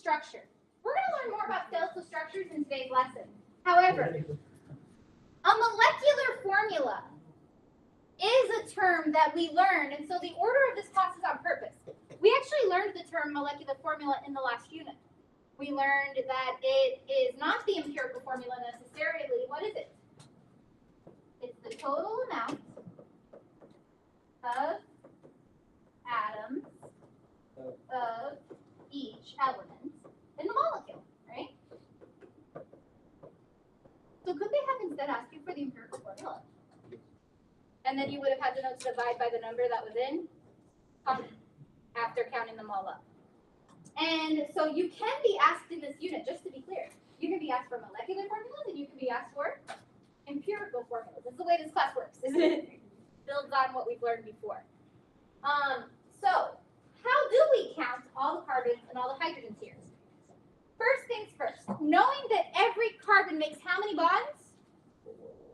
structure. We're going to learn more about skeletal structures in today's lesson. However, a molecular formula is a term that we learned, and so the order of this class is on purpose. We actually learned the term molecular formula in the last unit. We learned that it is not the empirical formula necessarily. What is it? It's the total amount of atoms of each element in the molecule, right? So could they have instead asked you for the empirical formula? And then you would have had to know to divide by the number that was in after counting them all up. And so you can be asked in this unit, just to be clear, you can be asked for molecular formulas and you can be asked for empirical formulas. That's the way this class works, isn't it? Builds on what we've learned before. So how do we count all the carbons and all the hydrogens here? First things first, knowing that every carbon makes how many bonds?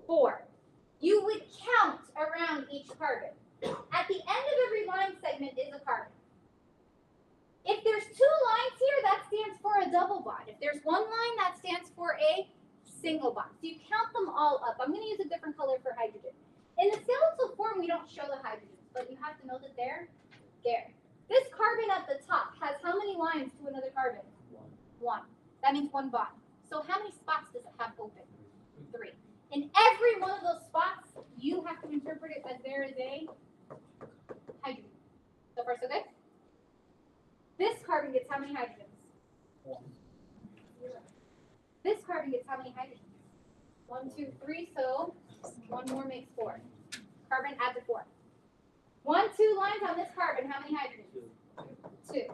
4. You would count around each carbon. At the end of every line segment is a carbon. If there's 2 lines here, that stands for a double bond. If there's 1 line, that stands for a single bond. So you count them all up. I'm going to use a different color for hydrogen. In the skeletal form, we don't show the hydrogens, but you have to know that they're there. This carbon at the top has how many lines to another carbon? 1. That means 1 bond. So how many spots does it have open? 3. In every one of those spots, you have to interpret it as there is a hydrogen. So far, so good? This carbon gets how many hydrogens? 1. This carbon gets how many hydrogens? 1, 2, 3, so 1 more makes 4. Carbon adds a 4. 1, 2 lines on this carbon, how many hydrogens? 2.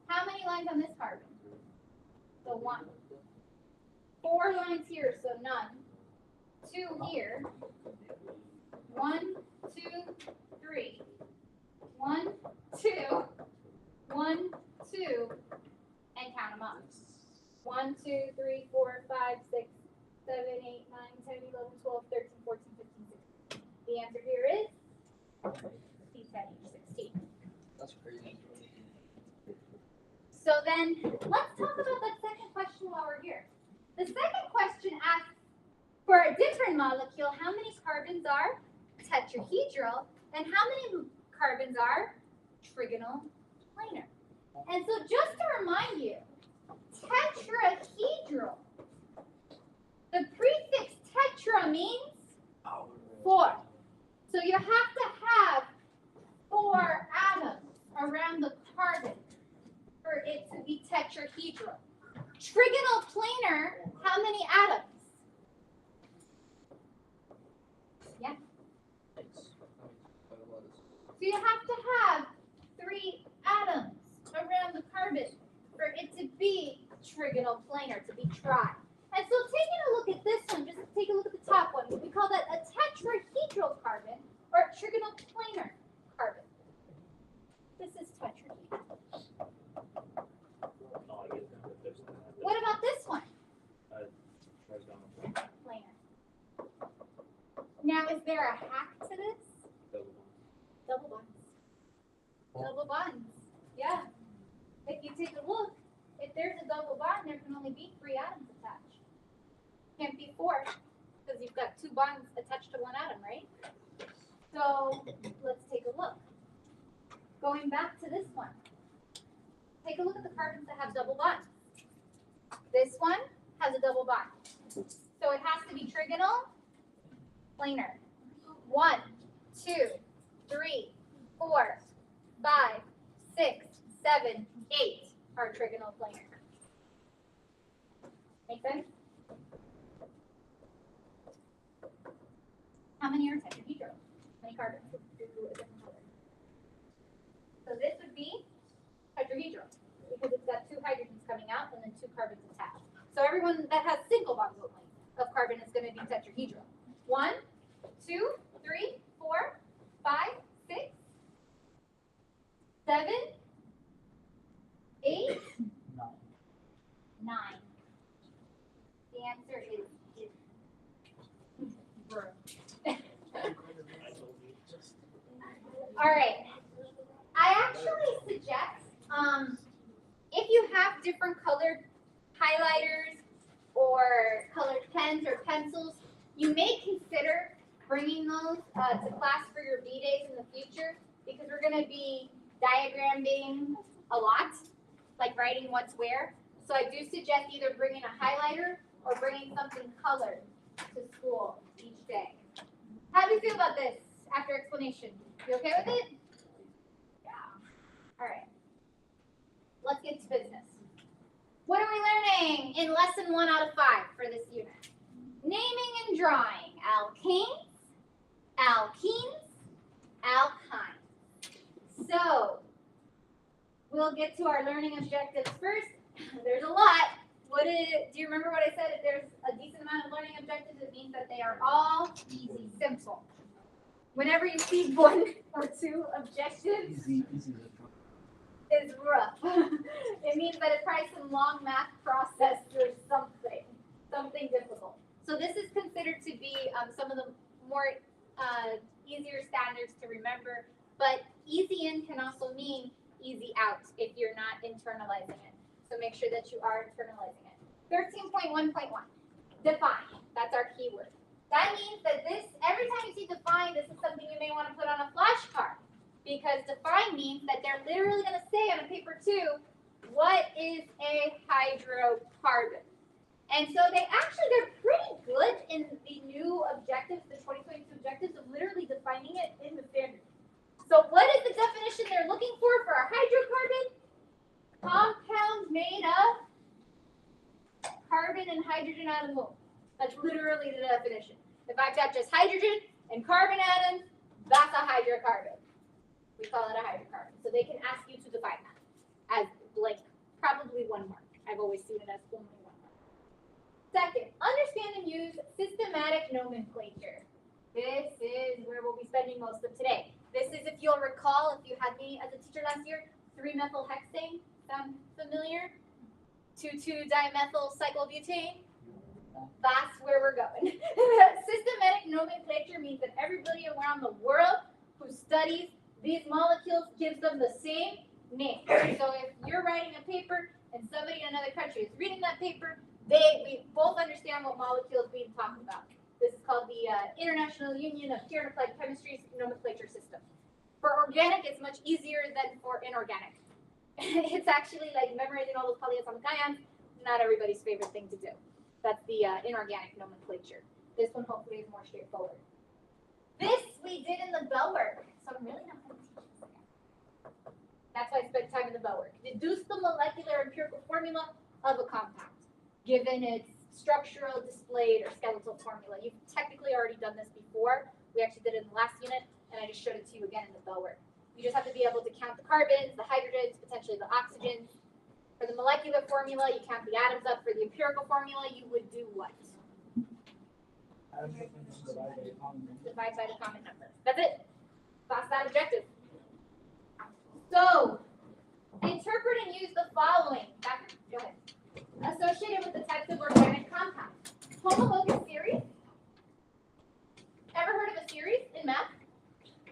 How many lines on this carbon? So 1. 4 lines here, so none. 2 here. 1, 2, 3. 1, 2. 1, 2, and count them up. 1, 2, 3, 4, 5, 6, 7, 8, 9, 10, 11, 12, 13, 14, 15, 16. The answer here is C10H16. That's crazy. So then, let's talk about that second question while we're here. The second question asks, for a different molecule, how many carbons are tetrahedral, and how many carbons are trigonal planar? And so just to remind you, tetrahedral, the prefix tetra means 4. So you have to have 4 atoms around the carbon for it to be tetrahedral. Trigonal planar, how many atoms? Yeah. So you have to have 3 atoms around the carbon for it to be trigonal planar, to be tri. And so taking a look at this one, just take a look at the top one. We call that a tetrahedral carbon or a trigonal planar carbon. This is tetrahedral. What about this one? Planar. Now, is there a hack to this? Double bonds. Double bonds. Yeah. If you take a look, if there's a double bond, there can only be 3 atoms attached. Can't be 4, because you've got 2 bonds attached to 1 atom, right? So let's take a look. Going back to this one. Take a look at the carbons that have double bonds. This one has a double bond. So it has to be trigonal planar. 1, 2, 3, 4, 5, 6, 7, 8 are trigonal planar. Make sense? How many are tetrahedral? How many carbons? Do a different color. So this would be tetrahedral because it's got 2 hydrogens coming out and then 2 carbons attached. So everyone that has single bonds only of carbon is going to be tetrahedral. 1, 2, 3, 4, 5, 6, 7, 8, 9. The answer is all right. I actually suggest, if you have different colored highlighters or colored pens or pencils, you may consider bringing those to class for your B-days in the future because we're going to be diagramming a lot, like writing what's where. So I do suggest either bringing a highlighter or bringing something colored to school each day. How do you feel about this after explanation? You okay with it? Yeah. All right. Let's get to business. What are we learning in lesson 1 out of 5 for this unit? Naming and drawing alkanes, alkenes, alkynes. So we'll get to our learning objectives first. There's a lot. Do you remember what I said? If there's a decent amount of learning objectives, it means that they are all easy, simple. Whenever you see 1 or 2 objectives, is rough. It means that it's probably some long math process or something difficult. So this is considered to be some of the more easier standards to remember, but easy in can also mean easy out if you're not internalizing it. So make sure that you are internalizing it. 13.1.1, define. That's our keyword. That means that every time you see define, this is something you may want to put on a flashcard. Because define means that they're literally going to say on a paper 2, what is a hydrocarbon? And so they're pretty good in the new objectives, the 2022 objectives of literally defining it in the standard. So what is the definition they're looking for a hydrocarbon? Compounds made of carbon and hydrogen atoms. That's literally the definition. If I've got just hydrogen and carbon atoms, that's a hydrocarbon. We call it a hydrocarbon. So they can ask you to define that as blank, probably 1 mark. I've always seen it as only 1 mark. Second, understand and use systematic nomenclature. This is where we'll be spending most of today. This is, if you'll recall, if you had me as a teacher last year, 3-methylhexane. Sound familiar? 2,2-dimethyl-cyclobutane. That's where we're going. Systematic nomenclature means that everybody around the world who studies these molecules gives them the same name. So if you're writing a paper and somebody in another country is reading that paper, we both understand what molecule is being talked about. This is called the International Union of Pure and Applied Chemistry's nomenclature system. For organic, it's much easier than for inorganic. It's actually like memorizing all those polyatomic ions, not everybody's favorite thing to do. That's the inorganic nomenclature. This one hopefully is more straightforward. This we did in the bell work, so I'm really not going to teach this again. That's why I spent time in the bell work. Deduce the molecular empirical formula of a compound, given its structural, displayed, or skeletal formula. You've technically already done this before. We actually did it in the last unit, and I just showed it to you again in the bell work. You just have to be able to count the carbons, the hydrogens, potentially the oxygens. For the molecular formula, you count the atoms up. For the empirical formula, you would do what? Divide by the common number. That's it. That's that objective. So, interpret and use the following. Go ahead. Associated with the types of organic compounds. Homologous series. Ever heard of a series in math?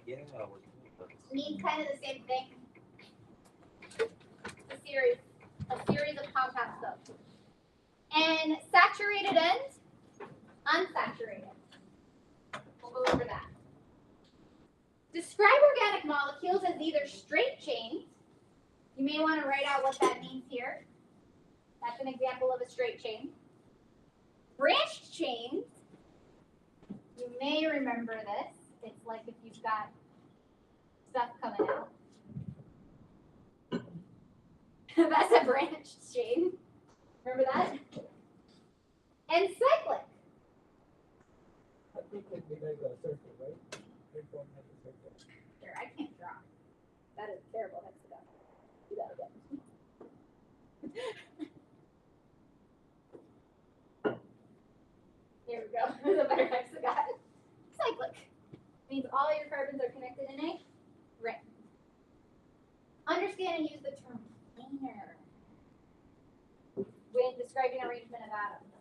Yeah. Means kind of the same thing. A series of compounds though. And saturated and unsaturated. We'll go over that. Describe organic molecules as either straight chains. You may want to write out what that means here. That's an example of a straight chain. Branched chains. You may remember this. It's like if you've got stuff coming out. That's a branched chain. Remember that? And cyclic. I think it'd be like a circle, right? They don't have a circle. Here, I can't draw. That is terrible. That's the do that again. Here we go. There's a better hexagon. Cyclic means all your carbons are connected in a ring. Understand and use the term planar when describing arrangement of atoms.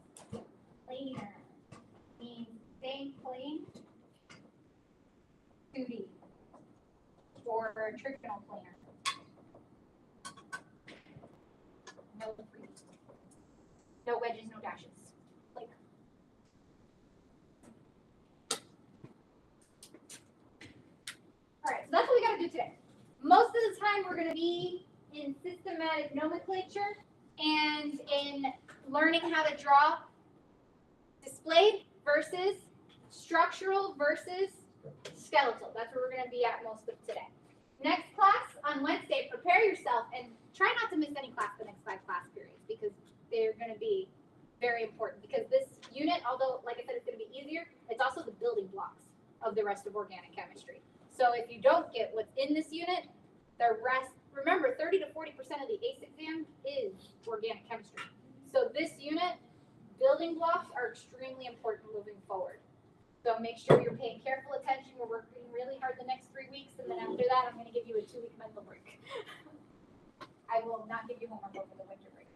Planar means same plane, 2D, or trigonal planar. no no wedges, no dashes. Like. All right, so that's what we got to do today. Most of the time, we're going to be in systematic nomenclature and in learning how to draw displayed versus structural versus skeletal. That's where we're going to be at most of today. Next class on Wednesday, prepare yourself and try not to miss any class the next 5 class periods because they're going to be very important. Because this unit, although, like I said, it's going to be easier, it's also the building blocks of the rest of organic chemistry. So if you don't get what's in this unit, the rest, remember 30 to 40% of the ACE exam is organic chemistry. So this unit, building blocks are extremely important moving forward. So make sure you're paying careful attention. We're working really hard the next 3 weeks, and then after that, I'm going to give you a 2-week mental break. I will not give you homework over the winter break.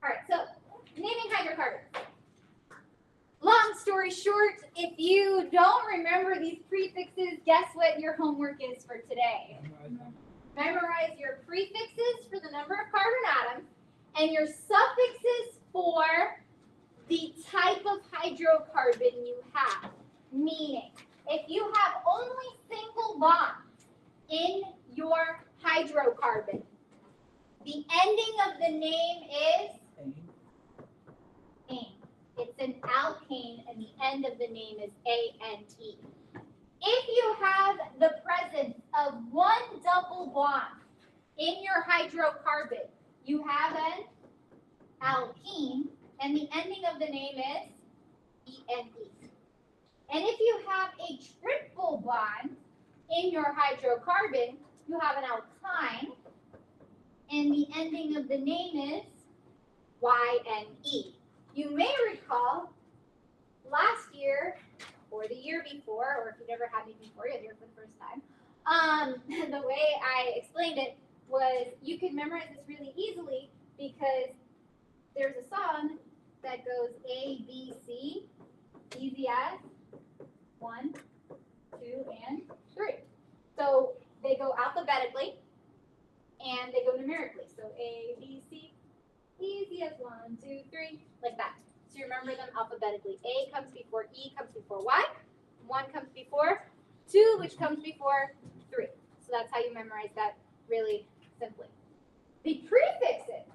All right, so naming hydrocarbons. Long story short, if you don't remember these prefixes, guess what your homework is for today? Memorize your prefixes for the number of carbon atoms and your suffixes for the type of hydrocarbon you have. Meaning, if you have only single bonds in your hydrocarbon, the ending of the name is ane. It's an alkane, and the end of the name is ane. If you have the presence of one double bond in your hydrocarbon, you have an alkene, and the ending of the name is ene. And if you have a triple bond in your hydrocarbon, you have an alkyne, and the ending of the name is yne. You may recall last year, or the year before, or if you never had me before, you're here for the first time, the way I explained it was you can memorize this really easily because there's a song that goes A, B, C, easy as 1, 2, and 3. So they go alphabetically and they go numerically. So A, B, C, easy as 1, 2, 3, like that. So you remember them alphabetically. A comes before E, comes before Y. 1 comes before 2, which comes before 3. So that's how you memorize that really simply. The prefixes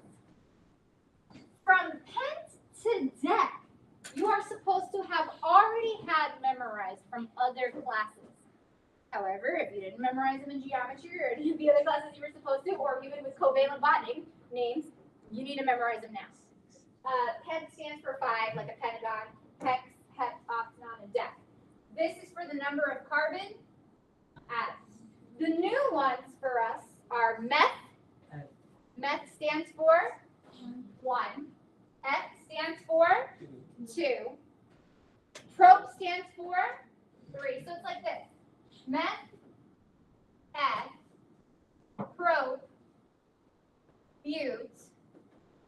from pent to dec, you are supposed to have already had memorized from other classes. However, if you didn't memorize them in geometry or any of the other classes you were supposed to, or even with covalent bonding names, you need to memorize them now. Pent stands for 5, like a pentagon, hex, hex, octagon, and dec. This is for the number of carbon atoms. The new ones for us are meth. Meth stands for 1. F stands for 2. Prop stands for 3. So it's like this. Meth, F, prop, but,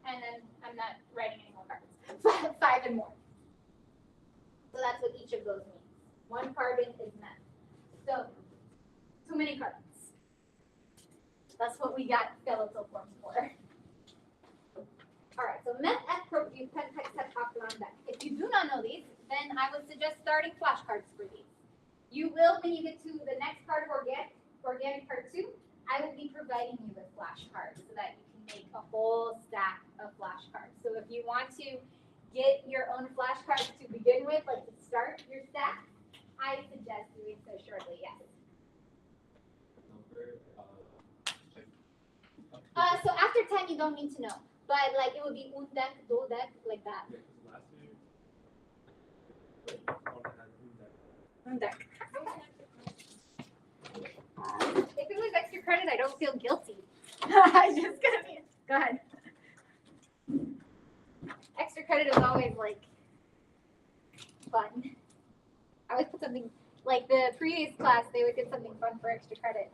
and then I'm not writing any more carbons. 5 and more. So that's what each of those means. 1 carbon is meth. So, too many carbons. That's what we got skeletal forms for. All right, so meth, F, prop, but, pent, hex, hex, octagon, dec. If you do not know these, then I would suggest starting flashcards for these. You will, when you get to the next part of organic part 2, I will be providing you with flashcards so that you can make a whole stack of flashcards. So if you want to get your own flashcards to begin with, like to start your stack, I suggest doing so shortly, yes. So after 10, you don't need to know. But like it would be un deck, do deck, like that. Un deck. If it was extra credit, I don't feel guilty. I'm just gonna be. Go ahead. Extra credit is always like fun. I always put something like the pre-A's class. They would get something fun for extra credit.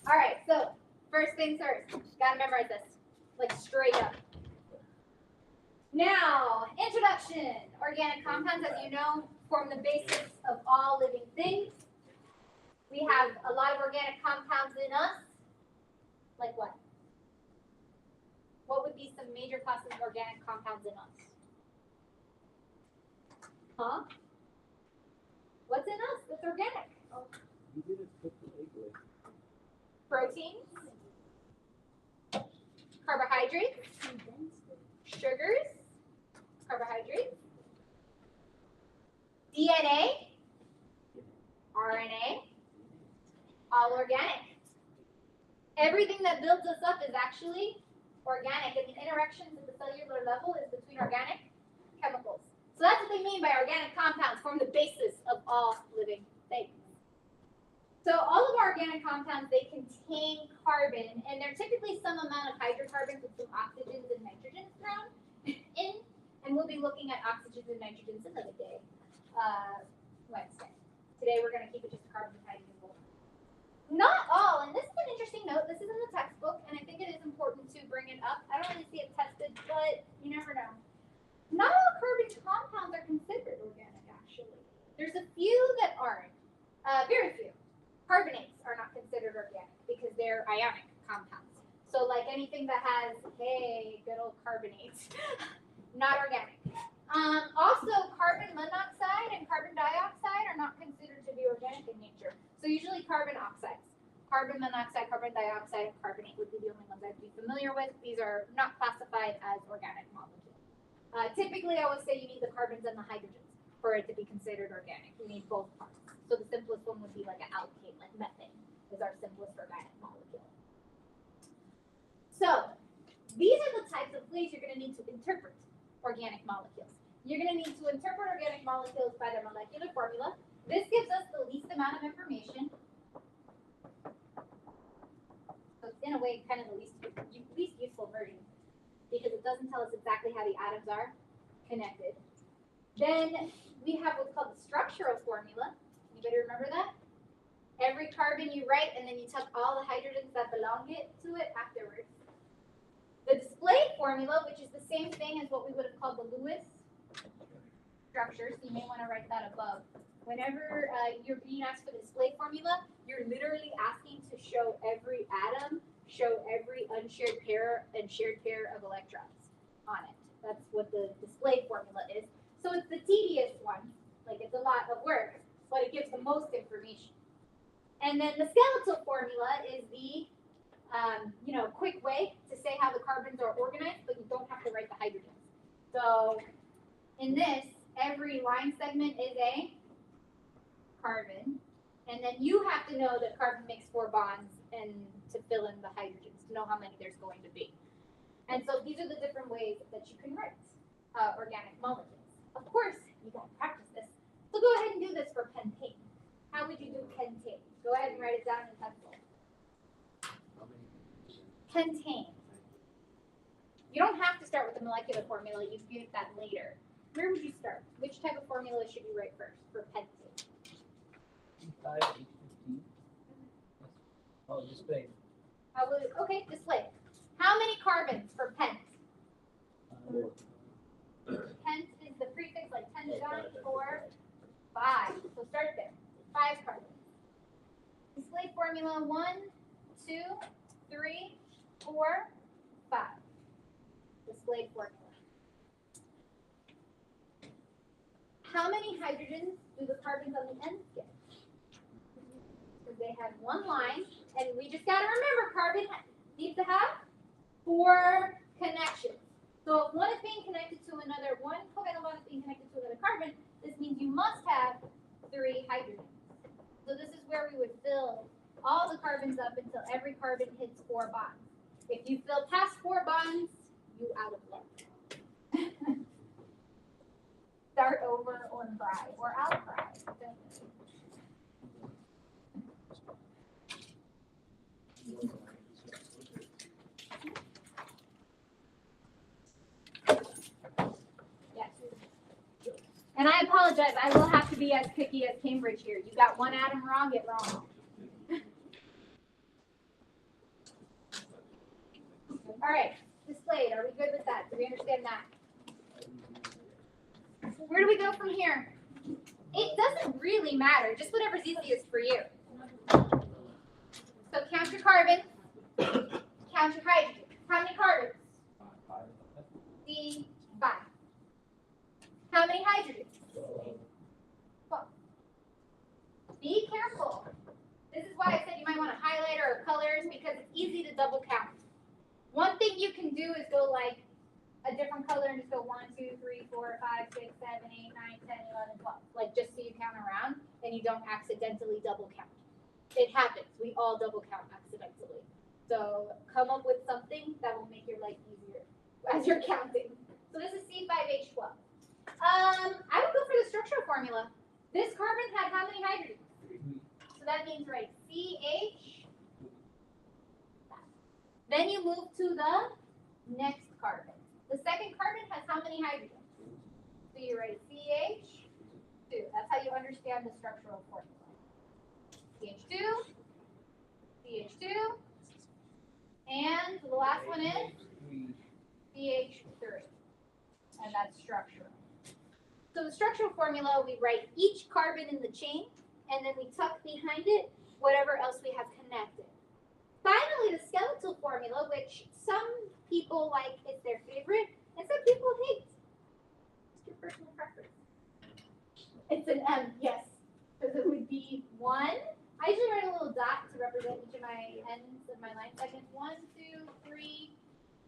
All right. So first things first, gotta memorize this, like straight up. Now, introduction. Organic compounds, as you know, form the basis of all living things. organic compounds in us? Like what? What would be some major classes of organic compounds in us? Huh? What's in us that's organic? You didn't put the label. Proteins, carbohydrates, sugars, carbohydrates, DNA, RNA, all organic. Everything that builds us up is actually organic, and the interactions at the cellular level is between organic chemicals. So that's what they mean by organic compounds form the basis of all living things. So all of our organic compounds, they contain carbon, and they're typically some amount of hydrocarbons with some oxygens and nitrogens thrown in, and we'll be looking at oxygens and nitrogens another day, Wednesday. Today we're going to keep it just carbon and hydrogen. Not all, and this is an interesting note, this is in the textbook, and I think it is important to bring it up. I don't really see it tested, but you never know. Not all carbon compounds are considered organic, actually. There's a few that aren't, very few. Carbonates are not considered organic because they're ionic compounds. So like anything that has, hey, good old carbonates, not organic. Also, carbon monoxide and carbon dioxide are not considered to be organic in nature. So usually carbon oxides, carbon monoxide, carbon dioxide, and carbonate would be the only ones I'd be familiar with. These are not classified as organic molecules. Typically, I would say you need the carbons and the hydrogens for it to be considered organic. You need both parts. So the simplest one would be like an alkane, like methane is our simplest organic molecule. So these are the types of ways you're going to need to interpret organic molecules. You're going to need to interpret organic molecules by their molecular formula. This gives us the least amount of information. So it's in a way kind of the least useful version because it doesn't tell us exactly how the atoms are connected. Then we have what's called the structural formula. Anybody remember that? Every carbon you write and then you tuck all the hydrogens that belong to it afterwards. The display formula, which is the same thing as what we would have called the Lewis structure, so you may want to write that above. Whenever you're being asked for the display formula, you're literally asking to show every atom, show every unshared pair and shared pair of electrons on it. That's what the display formula is. So it's the tedious one, like it's a lot of work, but it gives the most information. And then the skeletal formula is the quick way to say how the carbons are organized, but you don't have to write the hydrogens. So in this, every line segment is a carbon, and then you have to know that carbon makes 4 bonds and to fill in the hydrogens, to know how many there's going to be. And so these are the different ways that you can write organic molecules. Of course, you gotta practice this. So go ahead and do this for pentane. How would you do pentane? Go ahead and write it down in pencil. Pentane. You don't have to start with the molecular formula, you can get that later. Where would you start? Which type of formula should you write first for pentane? E5H15. Oh, display. Okay, display. How many carbons for pent? Pent is the prefix like pentagon, 4, 5. So start there. 5 carbons. Display formula 1, 2, 3, 4, 5. Display formula. How many hydrogens do the carbons on the ends get? Because they have one line, and we just got to remember carbon needs to have 4 connections. So if one is being connected to another, one covalent bond is being connected to another carbon, this means you must have 3 hydrogens. So this is where we would fill all the carbons up until every carbon hits 4 bonds. If you fill past 4 bonds, you out of luck. Start over or cry, or I'll cry. Yes. And I apologize, I will have to be as picky as Cambridge here. You got one atom wrong, get wrong. All right, displayed. Are we good with that? Do we understand that? Where do we go from here? It doesn't really matter, just whatever's easiest for you. careful. This is why I said you might want a highlighter or colors because it's easy to double count. One thing you can do is go like a different color and just go 1, 2, 3, 4, 5, 6, 7, 8, 9, 10, 11, 12. Like just so you count around and you don't accidentally double count. It happens. We all double count accidentally. So come up with something that will make your life easier as you're counting. So this is C5H12. I would go for the structural formula. This carbon had how many hydrogens? So that means right, CH. Then you move to the next carbon. The second carbon has how many hydrogens? So you write CH2. That's how you understand the structural formula. CH2, CH2, and the last one is CH3. And that's structural. So the structural formula, we write each carbon in the chain, and then we tuck behind it whatever else we have connected. Finally, the skeletal formula, which some people like is their favorite, and some people hate. It's your personal preference. It's an M, yes. Because it would be 1. I usually write a little dot to represent each of my ends of my line segments. 1, 2, 3,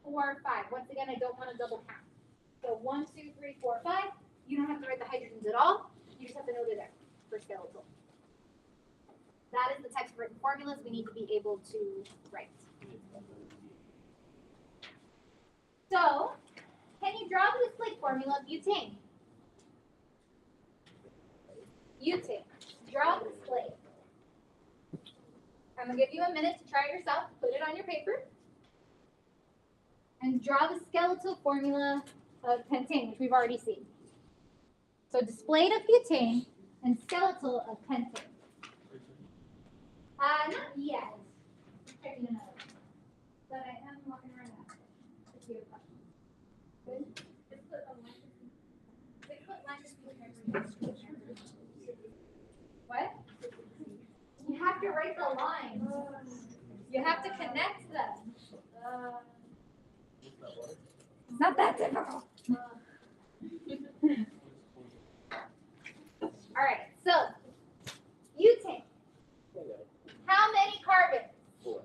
4, 5. Once again, I don't want to double count. So 1, 2, 3, 4, 5. You don't have to write the hydrogens at all. You just have to know they're there for skeletal. That is the types of written formulas we need to be able to write. So, can you draw the display formula of butane? Butane. Draw the display. I'm going to give you a minute to try it yourself. Put it on your paper. And draw the skeletal formula of pentane, which we've already seen. So displayed of butane and skeletal of pentane. Not yet. Checking another. But I am walking around now. If you have questions. Good? Just put a line. 6 foot line between. What? You have to write the lines. You have to connect them. It's not that difficult. All right, so butane. How many carbons? 4.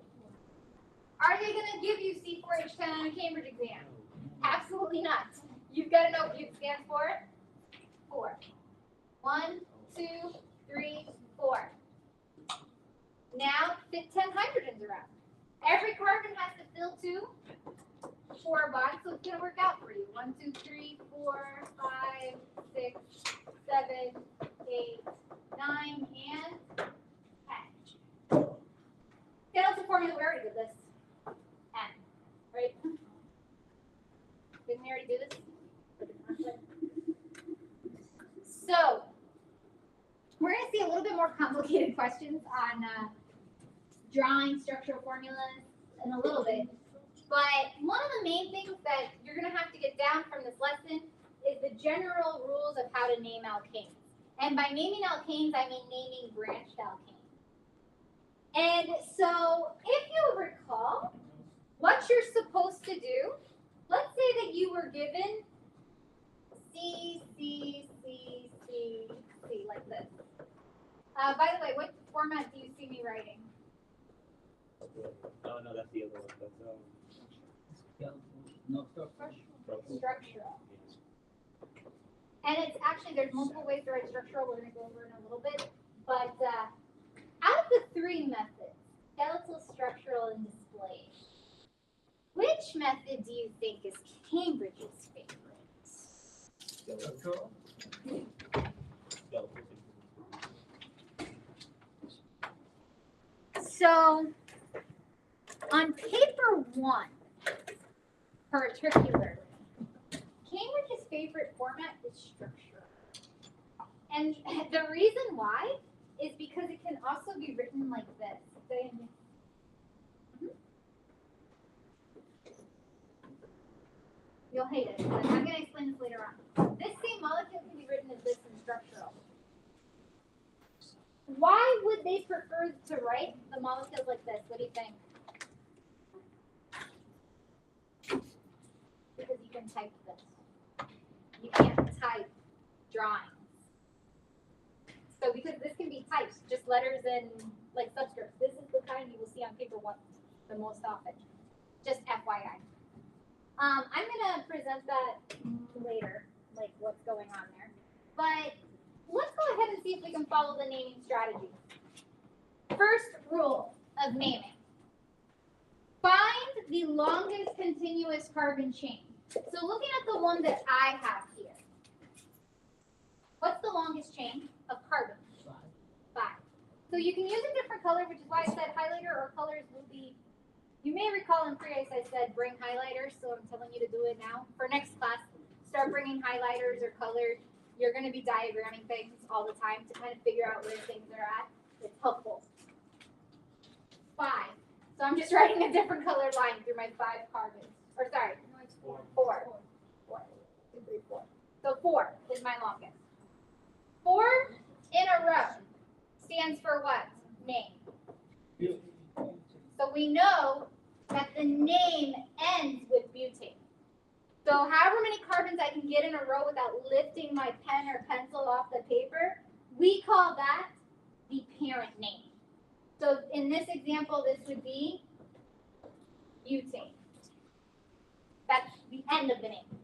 Are they going to give you C4H10 on a Cambridge exam? Absolutely not. You've got to know what bute stands for. 4. 1, 2, 3, 4. Now fit 10 hydrogens around. Every carbon has to fill 2 4 bonds, so it's going to work out for you. 1, 2, 3, 4, 5, 6, 7, 8, 9, and 10. Skeletal formula, we already did this. N, right? Didn't we already do this? So, we're going to see a little bit more complicated questions on drawing structural formulas in a little bit. But one of the main things that you're going to have to get down from this lesson is the general rules of how to name alkanes. And by naming alkanes, I mean naming branched alkanes. And so if you recall, what you're supposed to do, let's say that you were given C, C, C, C, C, like this. By the way, what format do you see me writing? Oh, no, that's the other one. That's No, Structural. And it's actually, there's multiple ways to write structural. We're going to go over in a little bit. But out of the 3 methods, skeletal, structural, and display, which method do you think is Cambridge's favorite? Structural. So, on paper 1, particularly, Cambridge's favorite format is structural. And the reason why is because it can also be written like this. You'll hate it, but I'm going to explain this later on. This same molecule can be written as this in structural. Why would they prefer to write the molecules like this? What do you think? Because you can type this. You can't type drawings. So because this can be types, just letters and like subscripts. This is the kind you will see on paper one the most often. Just FYI. I'm gonna present that later, like what's going on there. But let's go ahead and see if we can follow the naming strategy. First rule of naming. Find the longest continuous carbon chain. So looking at the one that I have here. What's the longest chain of carbon? 5. So you can use a different color, which is why I said highlighter or colors will be, you may recall in pre-ACE I said bring highlighters, so I'm telling you to do it now. For next class, start bringing highlighters or colors. You're going to be diagramming things all the time to kind of figure out where things are at. It's helpful. 5. So I'm just writing a different color line through my 5 carbons. Or sorry, 4. 4. 2, 3, 4. So 4 is my longest. 4 in a row stands for what? Name. So we know that the name ends with butane. So however many carbons I can get in a row without lifting my pen or pencil off the paper, we call that the parent name. So in this example, this would be butane. That's the end of the name.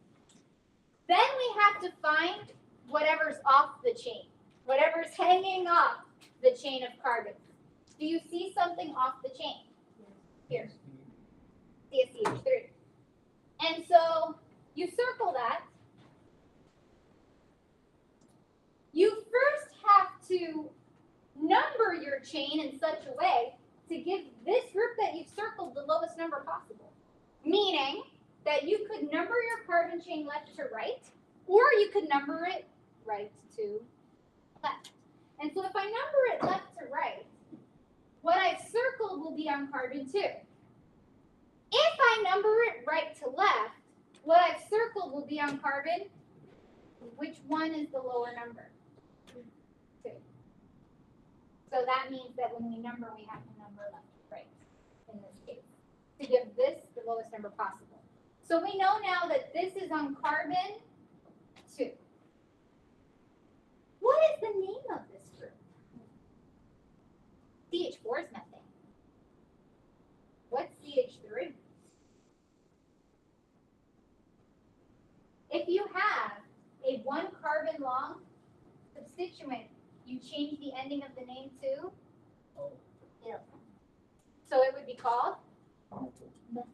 Then we have to find whatever's off the chain, whatever's hanging off the chain of carbons. Do you see something off the chain? Here. CSCH3. And so you circle that. You first have to number your chain in such a way to give this group that you've circled the lowest number possible. Meaning that you could number your carbon chain left to right, or you could number it right to left. And so if I number it left to right, what I've circled will be on carbon 2. If I number it right to left, what I've circled will be on carbon. Which one is the lower number? 2. So that means that when we number, we have to number left to right in this case to give this the lowest number possible. So we know now that this is on carbon 2. What is the name of this group? CH4 is methane. What's CH3? If you have a 1 carbon long substituent, you change the ending of the name to il. So it would be called methyl.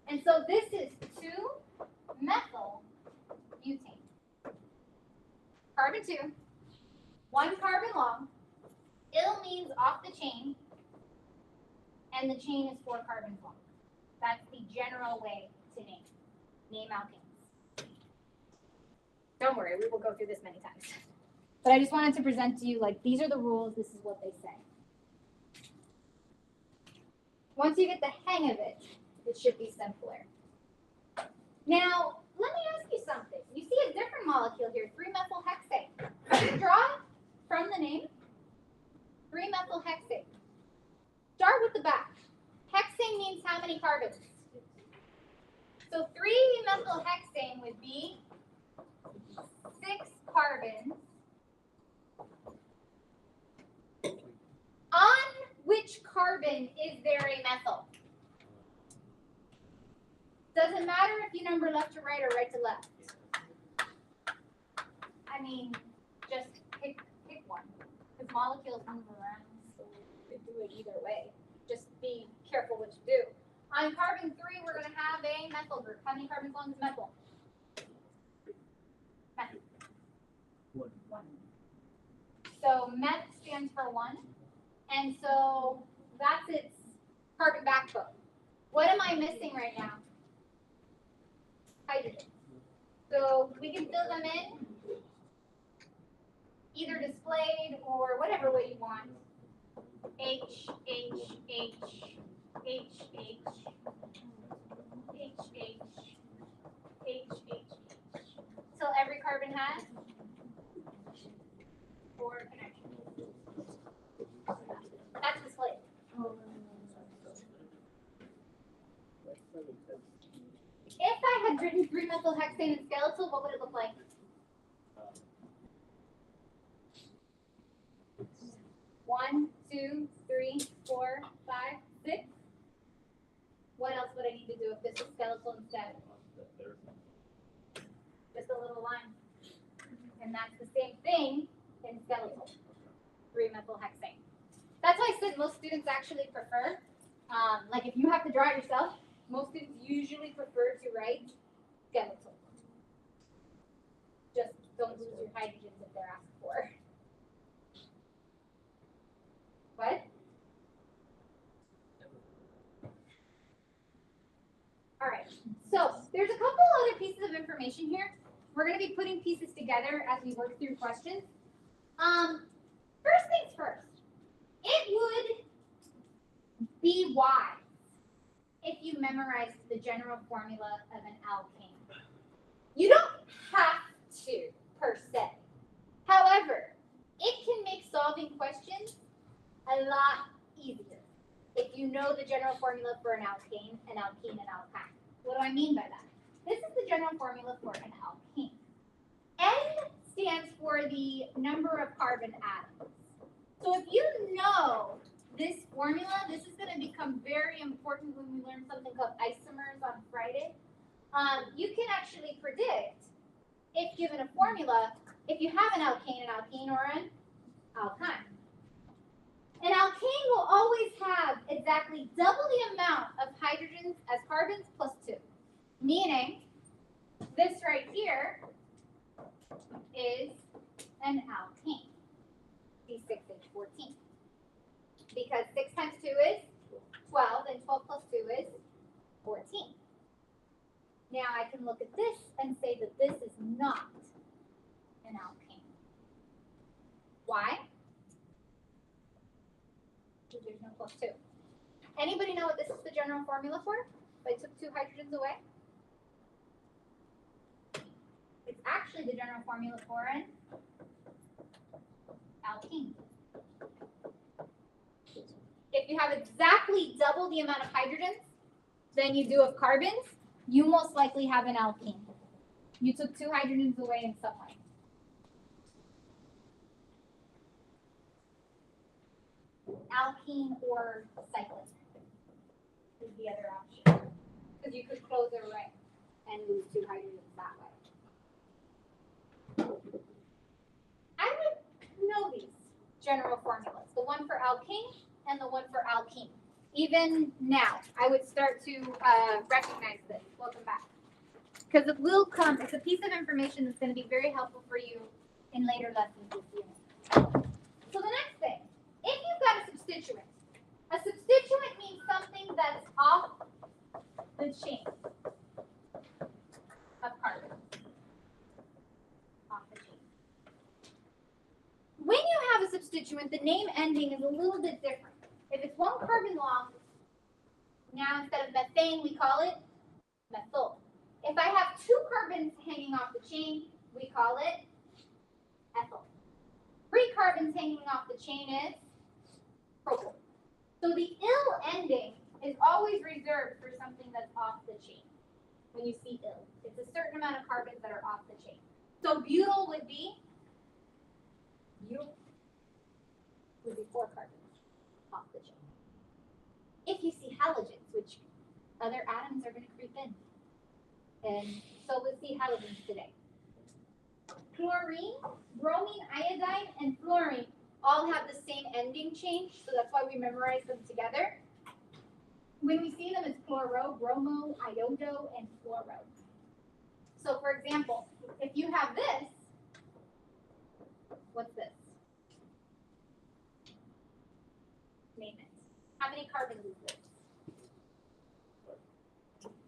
And so this is 2-methyl butane. Carbon 2, 1 carbon long. Il means off the chain, and the chain is 4 carbons long. That's the general way to name alkanes. Don't worry, we will go through this many times. But I just wanted to present to you, like, these are the rules, this is what they say. Once you get the hang of it, it should be simpler. Now, let me ask you something. You see a different molecule here, 3-methylhexane. Can you draw it from the name? 3-methylhexane. Start with the back. Hexane means how many carbons? So 3-methylhexane would be 6 carbons. On which carbon is there a methyl? Doesn't matter if you number left to right or right to left. I mean, just pick one. Because molecules move around, so you could do it either way. Just be careful what you do. On carbon 3, we're going to have a methyl group. How many carbons long is methyl? Meth. 1. So meth stands for 1. And so that's its carbon backbone. What am I missing right now? Hydrogen. So we can fill them in, either displayed or whatever way you want. H, H, H, H, H, H, H, H, H, till every carbon has 4 connections. That's displayed. If I had written 3-methylhexane and skeletal, what would it look like? 2, 3, 4, 5, 6. What else would I need to do if this is skeletal instead? Just a little line. And that's the same thing in skeletal, 3-methylhexane. That's why I said most students actually prefer, like if you have to draw it yourself, most students usually prefer to write skeletal. Just don't lose your hydrogens if they're asked for. What? All right, so there's a couple other pieces of information here. We're going to be putting pieces together as we work through questions. First things first, it would be wise if you memorized the general formula of an alkane. You don't have to, per se. However, it can make solving questions a lot easier if you know the general formula for an alkane, an alkene, and alkyne. What do I mean by that? This is the general formula for an alkene. N stands for the number of carbon atoms. So if you know this formula, this is going to become very important when we learn something called isomers on Friday. You can actually predict, if given a formula, if you have an alkane, or an alkyne. An alkane will always have exactly double the amount of hydrogens as carbons plus 2. Meaning, this right here is an alkane, C6H14. Because 6 times 2 is 12, and 12 plus 2 is 14. Now I can look at this and say that this is not an alkane. Why? Because there's no plus 2. Anybody know what this is the general formula for? If I took 2 hydrogens away? It's actually the general formula for an alkene. If you have exactly double the amount of hydrogens than you do of carbons, you most likely have an alkene. You took 2 hydrogens away in some way. Alkene or cyclic is the other option. Because you could close a ring and lose 2 hydrogens that way. I would know these general formulas, the one for alkane and the one for alkene. Even now, I would start to recognize this. Welcome back. Because it will come, it's a piece of information that's going to be very helpful for you in later lessons this unit. So the next thing, if you've got a substituent means something that's off the chain of carbon. Off the chain. When you have a substituent, the name ending is a little bit different. If it's 1 carbon long, now instead of methane, we call it methyl. If I have 2 carbons hanging off the chain, we call it ethyl. 3 carbons hanging off the chain is propyl. So the ill ending is always reserved for something that's off the chain. When you see ill, it's a certain amount of carbons that are off the chain. So butyl would be 4 carbons off the chain. If you see halogens, which other atoms are going to creep in, and so we'll see halogens today. Chlorine, bromine, iodine, and fluorine all have the same ending change, so that's why we memorize them together. When we see them, it's chloro, bromo, iodo, and fluoro. So for example, if you have this, what's this? Maintenance. How many carbons is this?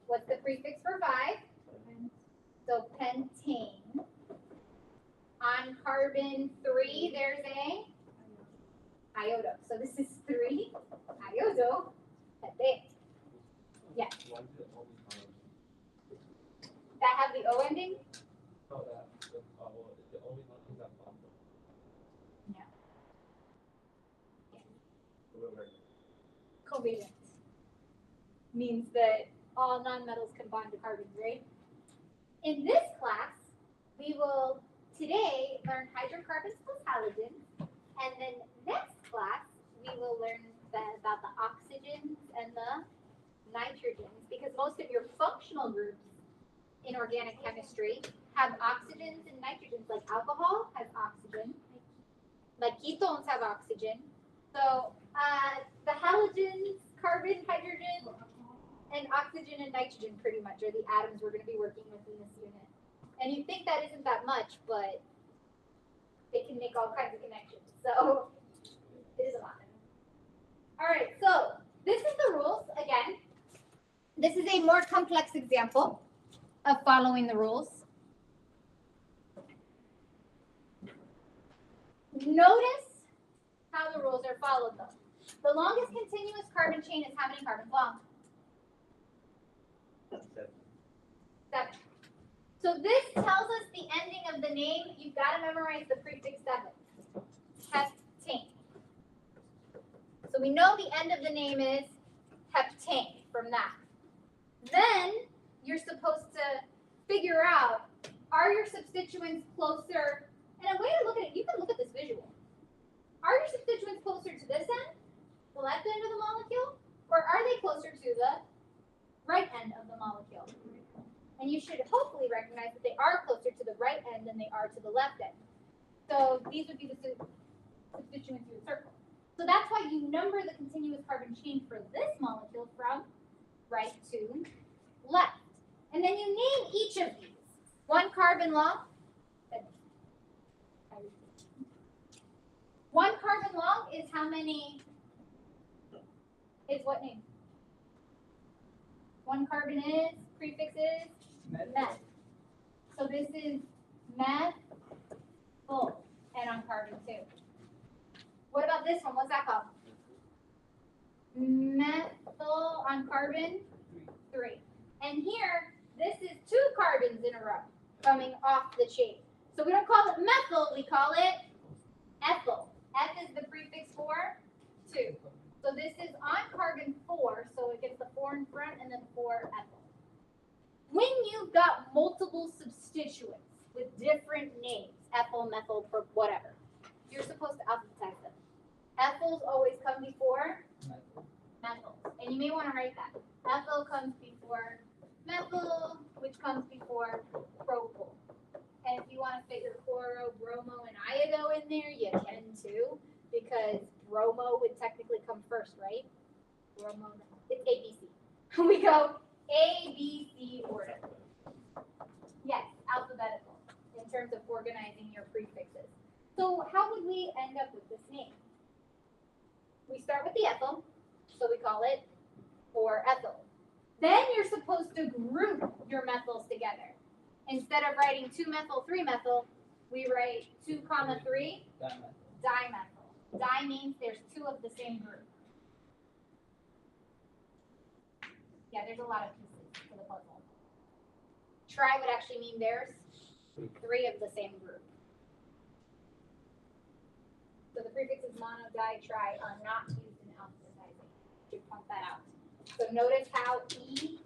What's the prefix for 5? So pentane. On carbon 3, there's a iodo. So this is 3 iodo pentane. Yeah. That have the O ending? Oh, the only one is that bond. No. Covalent means that all nonmetals can bond to carbons, right? In this class, we will today learn hydrocarbons plus halogens, and then next class we nitrogens because most of your functional groups in organic chemistry have oxygens and nitrogens. Like alcohol has oxygen, like ketones have oxygen. So the halogens, carbon, hydrogen, and oxygen and nitrogen pretty much are the atoms we're going to be working with in this unit. And you think that isn't that much, but they can make all kinds of connections. So it is a lot. All right, so this is the rules again. This is a more complex example of following the rules. Notice how the rules are followed though. The longest continuous carbon chain is how many carbons long? 7. So this tells us the ending of the name. You've got to memorize the prefix 7. Heptane. So we know the end of the name is heptane from that. Then you're supposed to figure out, are your substituents closer? And a way to look at it, you can look at this visual. Are your substituents closer to this end, the left end of the molecule, or are they closer to the right end of the molecule? And you should hopefully recognize that they are closer to the right end than they are to the left end. So these would be the substituents you would circle. So that's why you number the continuous carbon chain for this molecule from right to left. And then you name each of these. 1 carbon long. 1 carbon long is how many? Is what name? 1 carbon is, prefix is meth. So this is methyl, and on carbon 2. What about this one? What's that called? Methyl on carbon 3. And here, this is 2 carbons in a row coming off the chain. So we don't call it methyl, we call it ethyl. F is the prefix for 2. So this is on carbon 4, so it gets the 4 in front and then 4 ethyl. When you've got multiple substituents with different names, ethyl, methyl, whatever, you're supposed to alphabetize them. Ethyls always come before methyls. And you may want to write that. Ethyl comes before methyl, which comes before propyl. And if you want to fit your chloro, bromo, and iodo in there, you can too, because bromo would technically come first, right? Bromo, it's ABC. We go A, B, C order. Yes, alphabetical in terms of organizing your prefixes. So how would we end up with this name? We start with the ethyl, so we call it 4-ethyl. Then you're supposed to group your methyls together. Instead of writing 2-methyl, 3-methyl, we write 2, 3 dimethyl. Di means there's 2 of the same group. Yeah, there's a lot of pieces to the puzzle. Tri would actually mean there's 3 of the same group. So the prefixes mono, di, tri are not used in alphabetizing. You should point that out. So notice how E,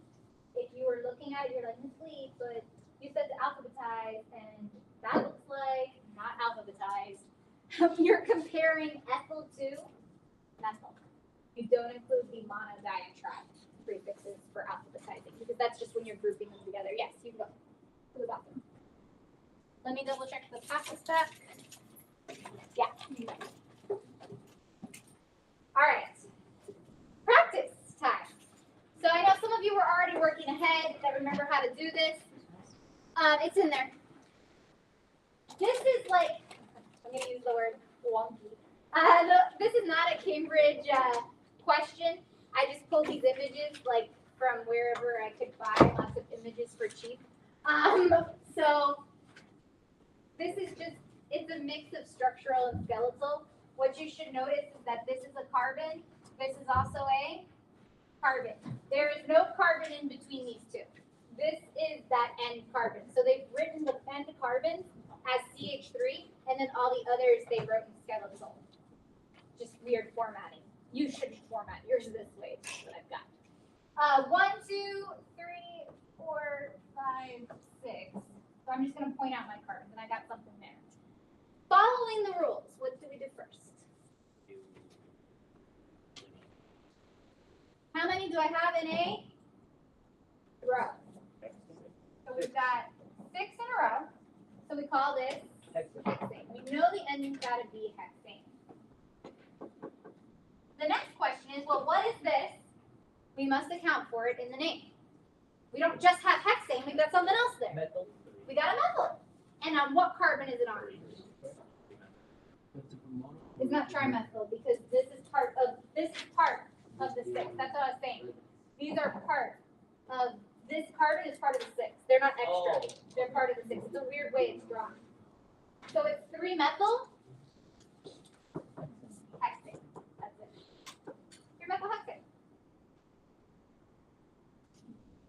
if you were looking at it, you're like, Miss Lee, but you said to alphabetize, and that looks like not alphabetized. You're comparing ethyl to methyl. You don't include the mono, di, and tri prefixes for alphabetizing because that's just when you're grouping them together. Yes, you can go to the bathroom. Let me double check the practice back. Yeah. All right. Practice time. So I know some of you were already working ahead that remember how to do this. It's in there. This is like, I'm going to use the word wonky. This is not a Cambridge question. I just pulled these images like from wherever I could buy lots of images for cheap. So this is just, it's a mix of structural and skeletal. What you should notice is that this is a carbon. This is also a carbon. There is no carbon in between these two. This is that end carbon. So they've written the end carbon as CH3, and then all the others they wrote in skeletal. Just weird formatting. You should format yours this way. That's what I've got. 1, 2, 3, 4, 5, 6. So I'm just going to point out my carbons, and I got something there. Following the rules, what do we do first? How many do do I have in a row? So we've got 6 in a row. So we call this hexane. We know the ending's got to be hexane. The next question is, well, what is this? We must account for it in the name. We don't just have hexane, we've got something else there. Metal. We got a methyl. And on what carbon is it on? It's not trimethyl because this is part of the 6. That's what I was saying. These are part of this carbon is part of the 6. They're not extra. They're part of the 6. It's a weird way it's drawn. So it's 3-methyl hexane. That's it. 3-methyl hexane.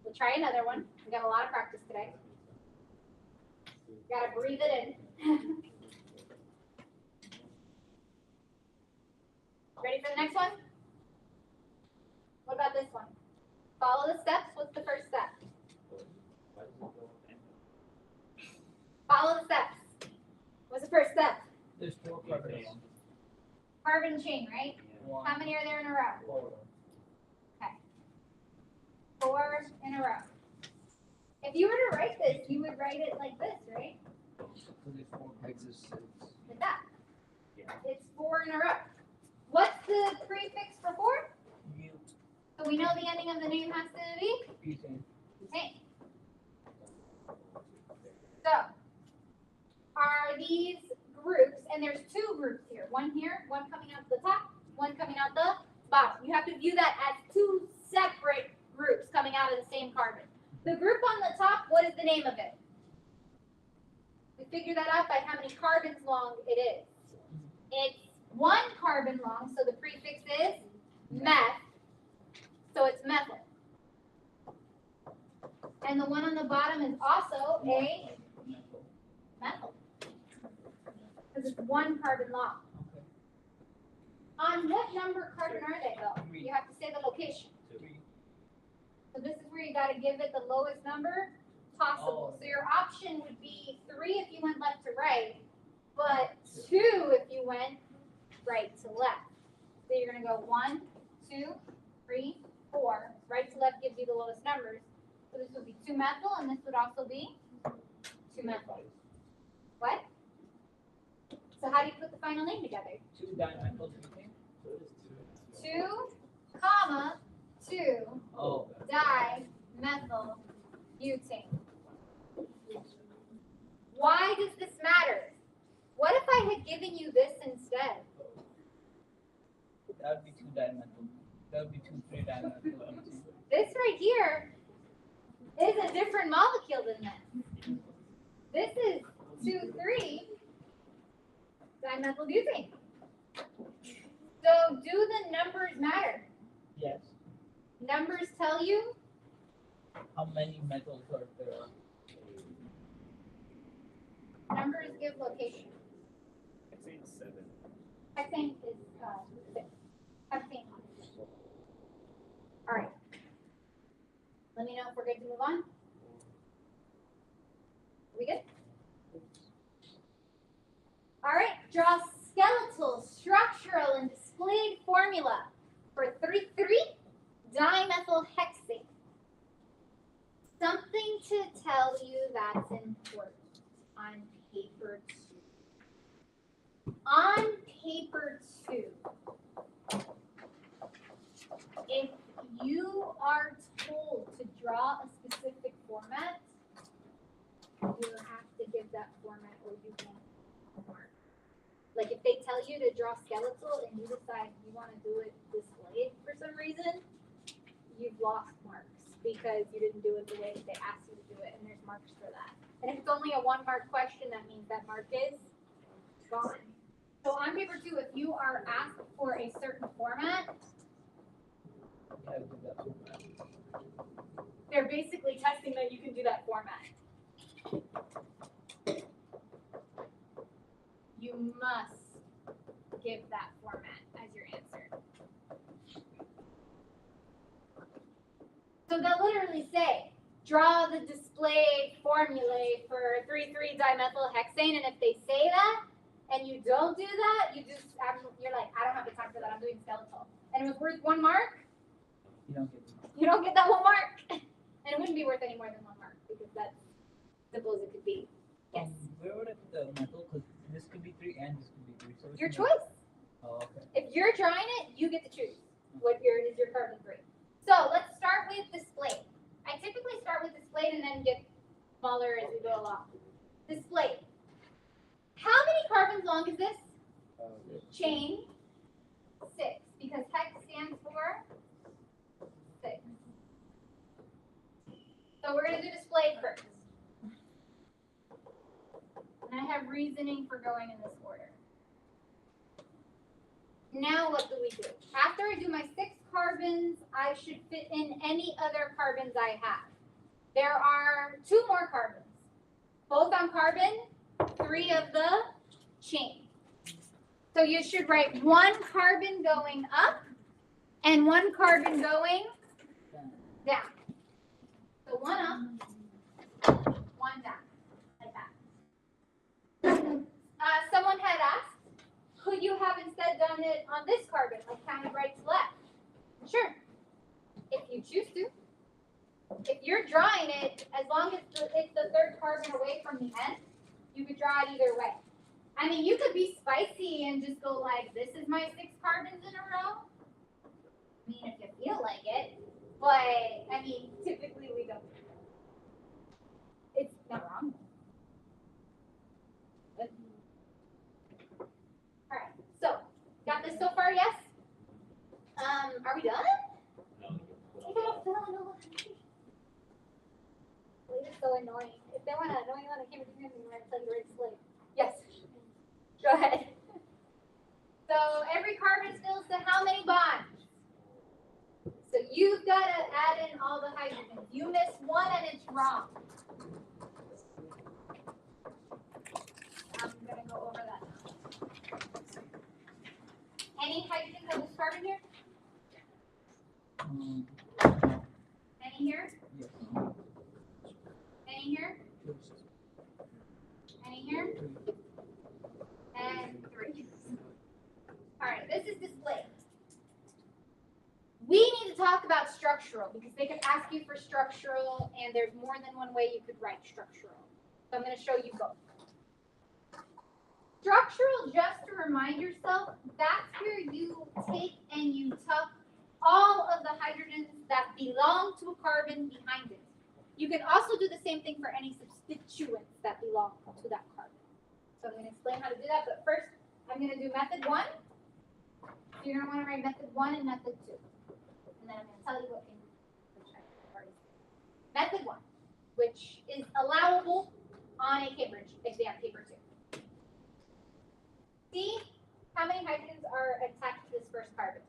We'll try another one. We got a lot of practice today. Gotta breathe it in. Ready for the next one? What about this one? Follow the steps. What's the first step? Follow the steps. What's the first step? There's 4 carbons. Carbon chain, right? One, How many are there in a row? 4. 4 in a row. If you were to write this, you would write it like this, right? So there's 4 hexes. Like that. It's 4 in a row. What's the prefix for 4? U, So we know the ending of the name has to be butane. butane. So, are these groups, and there's 2 groups here, one coming out the top, one coming out the bottom. You have to view that as 2 separate groups coming out of the same carbon. The group on the top, what is the name of it? We figure that out by how many carbons long it is. It's 1 carbon long, so the prefix is meth, so it's methyl. And the one on the bottom is also a methyl, because it's 1 carbon long. Okay. On what number carbon are they though? 3. You have to say the location. 3. So this is where you gotta give it the lowest number possible. Oh. So your option would be 3 if you went left to right, but 2 if you went right to left. So you're gonna go 1, 2, 3, 4. Right to left gives you the lowest numbers. So this would be 2-methyl, and this would also be 2-methyl. What? So how do you put the final name together? 2-dimethyl butane. 2, comma, 2, Oh. dimethyl butane. Why does this matter? What if I had given you this instead? That would be 2-dimethyl. That would be 2,3-dimethyl butane. This right here is a different molecule than this. This is 2,3-dimethyl butane. So do the numbers matter? Yes. Numbers tell you How many metals are there? numbers give location. Hexane is 6. Hexane. All right. Let me know if we're good to move on. We good? All right. Draw skeletal, structural, and displayed formula for 3,3-dimethyl hexane. Something to tell you that's important on paper 2. On paper 2, if you are told to draw a specific format, you have to give that format or you won't mark. Like if they tell you to draw skeletal and you decide you want to do it displayed for some reason, you've lost marks because you didn't do it the way they asked you to do it, and there's marks for that. And if it's only a 1-mark question, that means that mark is gone. So on paper 2, if you are asked for a certain format, Yeah, I did that format. they're basically testing that you can do that format. You must give that format as your answer. So they'll literally say, draw the displayed formulae for 3,3-dimethyl hexane, and if they say that, and you don't do that, you're like, I don't have the time for that, I'm doing skeletal. And it was worth 1 mark, You don't get the You don't get that 1 mark. And it wouldn't be worth any more than 1 mark because that's simple as it could be. Yes. Where would I put the metal? Because this could be 3 and this could be 3. So it's Your not- choice. Oh, okay. If you're drawing it, you get to choose what is your carbon 3. So let's start with displayed. I typically start with displayed and then get smaller as we go along. Displayed. How many carbons long is this? Chain 6, because hex stands for 6. So we're going to do displayed first. And I have reasoning for going in this order. Now what do we do? After I do my 6 carbons, I should fit in any other carbons I have. There are 2 more carbons, both on carbon 3 of the chain. So you should write 1 carbon going up and 1 carbon going down. So 1 up, 1 down, like that. Someone had asked, could you have instead done it on this carbon, like counted right to left? Sure, if you choose to. If you're drawing it, as long as it's the 3rd carbon away from the end, you could draw it either way. I mean, you could be spicy and just go like, this is my 6 carbons in a row. I mean, if you feel like it. But, I mean, typically we don't. It's not wrong. But, all right, so, got this so far, yes? Are we done? It's so annoying. If they want to annoy you on a camera, you can tell you where it's like. Yes. Go ahead. So every carbon fills to how many bonds? So you've got to add in all the hydrogens. You miss one and it's wrong. I'm going to go over that now. Any hydrogens on this carbon here? Any here? Yes. Any here? Any here? And 3. All right, this is displayed. We need to talk about structural because they could ask you for structural and there's more than one way you could write structural. So I'm going to show you both. Structural, just to remind yourself, that's where you take and you tuck all of the hydrogens that belong to a carbon behind it. You can also do the same thing for any substituents that belong to that carbon. So I'm going to explain how to do that, but first I'm going to do method 1. So you're going to want to write method 1 and method 2. And then I'm going to tell you what can method 1, which is allowable on a Cambridge exam paper 2. See how many hydrogens are attached to this first carbon.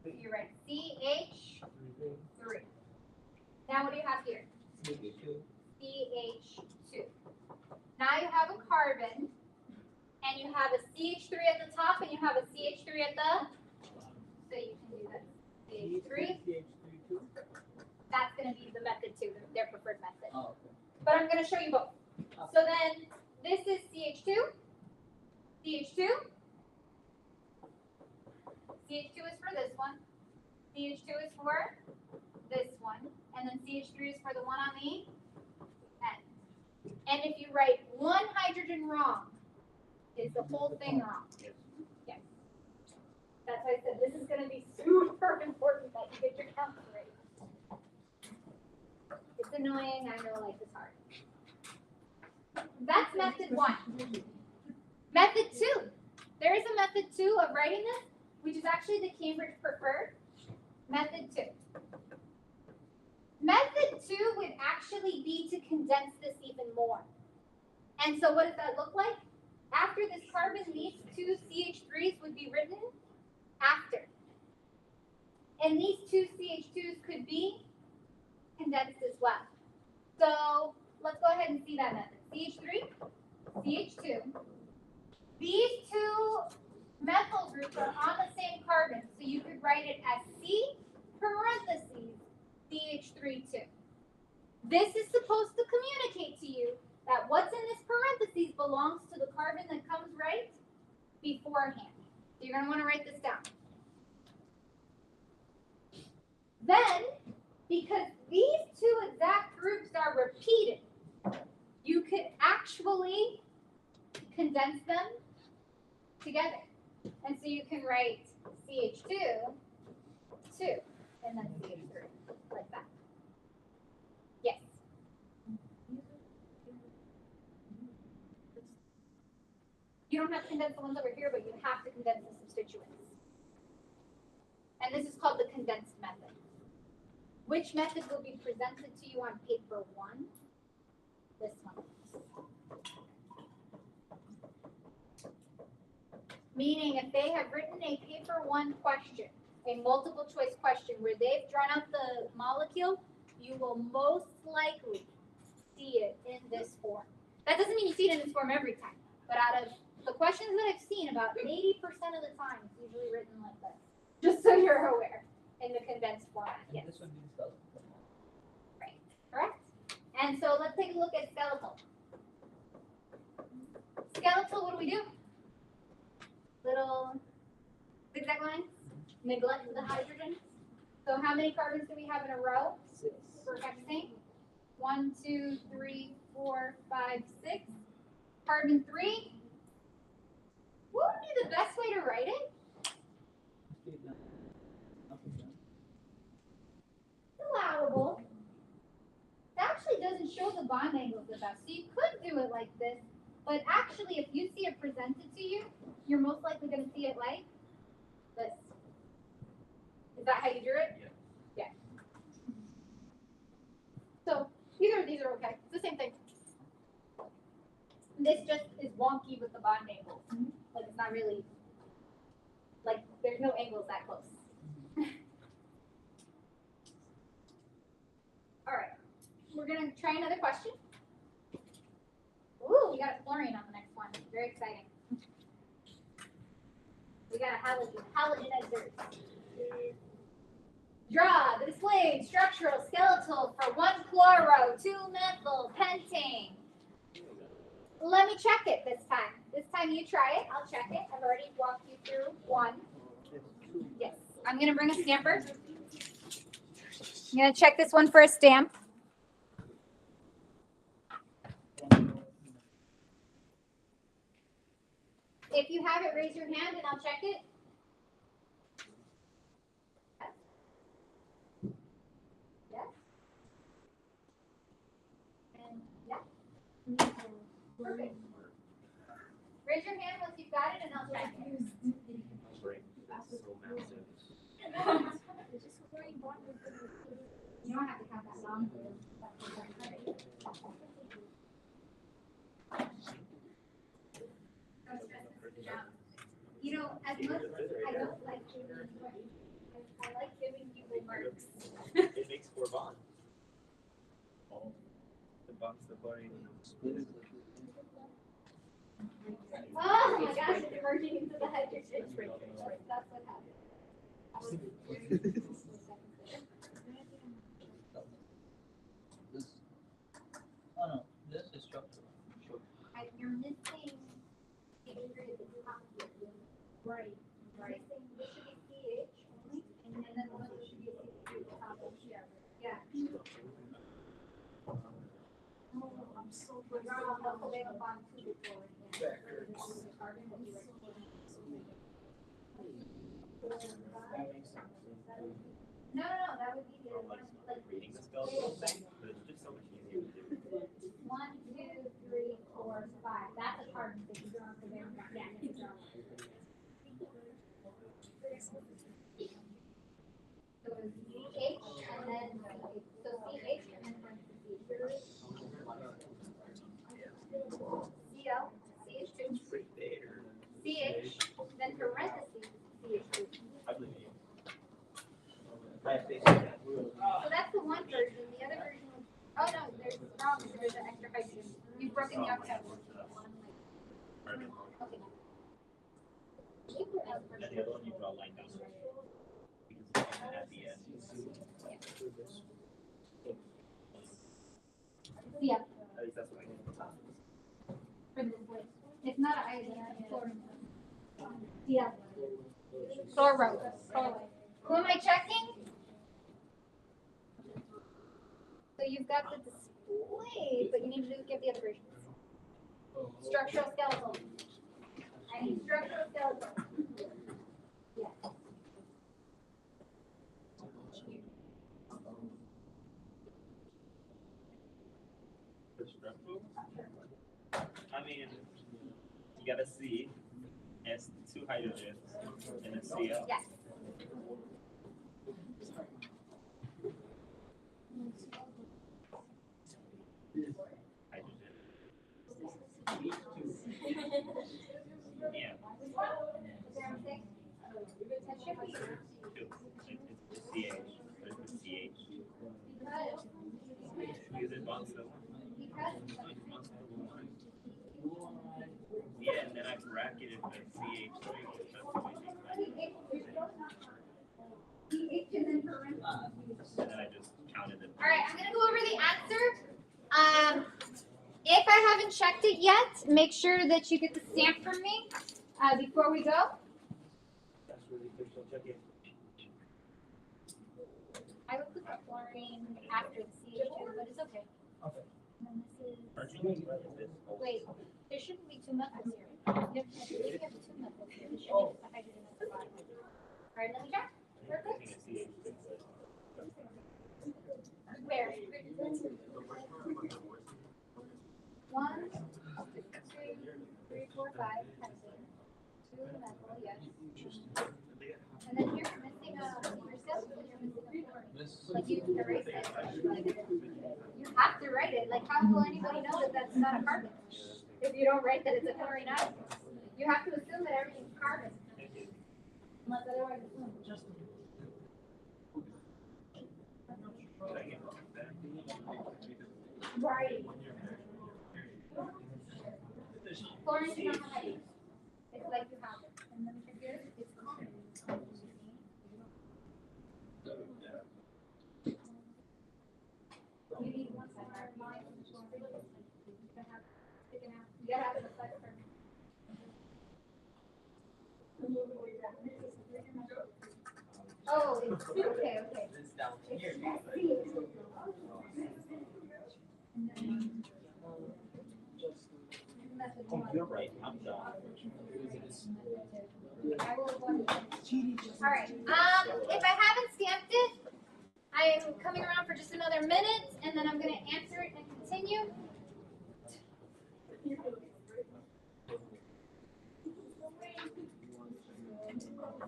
You write CH3. Now what do you have here? CH2. Now you have a carbon, and you have a CH3 at the top, and you have a CH3 at the, so you can do that. CH3. That's going to be the method 2, their preferred method. Oh, okay. But I'm going to show you both. So then, this is CH2. CH2. CH2 is for this one. CH2 is for this one. And then CH3 is for the one on the end. And if you write one hydrogen wrong, is the whole thing wrong? Yes. That's why I said this is going to be super important that you get your counts right. It's annoying. I know life is hard. That's method 1. Method 2. There is a method 2 of writing this, which is actually the Cambridge preferred. Method 2. Method 2 would actually be to condense this even more. And so what does that look like? After this carbon, these 2 CH3s would be written after. And these 2 CH2s could be condensed as well. So let's go ahead and see that method. CH3, CH2. These 2 methyl groups are on the same carbon, so you could write it as C parentheses CH3 too. This is supposed to communicate to you that what's in this parentheses belongs to the carbon that comes right beforehand. So you're going to want to write this down. Then because these two exact groups are repeated, you could actually condense them together. And so you can write CH2, 2, and then CH3, like that. Yes? You don't have to condense the ones over here, but you have to condense the substituents. And this is called the condensed method. Which method will be presented to you on paper 1? This one. Meaning if they have written a paper 1 question, a multiple choice question where they've drawn out the molecule, you will most likely see it in this form. That doesn't mean you see it in this form every time, but out of the questions that I've seen, about 80% of the time, it's usually written like this. Just so you're aware, in the condensed format. Yes. And this would be the skeleton. Right. Correct. And so let's take a look at skeletal. Skeletal, what do? Little zigzag lines. Neglect the hydrogen. So how many carbons do we have in a row 6. for hexane? 1, 2, 3, 4, 5, 6. Carbon 3. What would be the best way to write it? Allowable. It actually doesn't show the bond angles the best. So you could do it like this, but actually if you see it presented to you, you're most likely going to see it like this. Is that how you drew it? Yeah. So either of these are okay. It's the same thing. This just is wonky with the bond angles. Like it's not really, like there's no angles that close. All right, we're gonna try another question. Ooh, we got a fluorine on the next one. Very exciting. We got a halogenizers. Draw the displayed structural skeletal for 1-chloro, 2-methyl pentane. Let me check it this time. This time you try it. I'll check it. I've already walked you through 1. Yes. I'm going to bring a stamper. I'm going to check this one for a stamp. If you have it, raise your hand and I'll check it. Yes. And yeah. Perfect. Raise your hand once you've got it and I'll check it. You don't have to count that long. You know, as much as I don't like giving questions, I like giving people marks. It makes 4 bonds. The bonds, the chlorine. Oh my gosh, it's merging into the hydrogen. That's what happened. Oh no, this is structural. You're missing the ingredient that you have to do. Right. This should be CH only, and then the one that should be a CH at the top of here. Yeah. Oh, I'm so good. They have a bond to the chlorine. No, that would be the one. Like Reading the skeletal thing, but it's just so much easier to do. 1, 2, 3, 4, 5. That's a carbon that you draw for there. Yeah, you draw. So it's CH and then so CH and then parentheses. Cl, CH2, Right there. CH, then parentheses, CH2. I believe you. So that's the one version. The other version was, oh no, there's wrong. There's an extra hydrogen. You've broken the oxide. Okay. And the other one you draw a line down. Because it's at the end. Yeah, At least that's what I did. for this way. It's not an iodine, it's chlorine. Yeah. Chloro. Who am I checking? you've got the display, but you need to get the other version. Structural skeletal. I need structural skeletal. Yeah. The structural? I mean, you got a C, has 2 hydrogens, and a Cl. Yes. Hydrogen. Yeah. That should be. 2. It's the CH. There's the CH. Use it once the yeah, and then I bracketed the CH3. And then I just counted them. All right, I'm gonna go over the answer. If I haven't checked it yet, make sure that you get the stamp from me before we go. That's really official, check it. I would put the chlorine after the CH2, but it's okay. Okay. And then this is, Aren't you looking at this? wait, there shouldn't be 2 methyls here. I believe you have 2 methyls here. There should be a hydrogen at the bottom. All right, let me check. Perfect. Where? 1, 2, 3, 4, 5, hexane. 2 methyl, yes. And then you're missing a yourself, because you're missing a chlorine. Like you erase it. You have to write it. Like how will anybody know that that's not a carbon? If you don't write that it's a chlorine atom. You have to assume that everything's carbon. Unless otherwise assumed. Right. Chlorine should not have hydrogen. It's like you have it. And then here, it's common. You need one side. You gotta have the side first. Oh, it's, okay. It's down here. Oh, you're right. I'm done. All right. If I haven't stamped it, I am coming around for just another minute, and then I'm going to answer it and continue.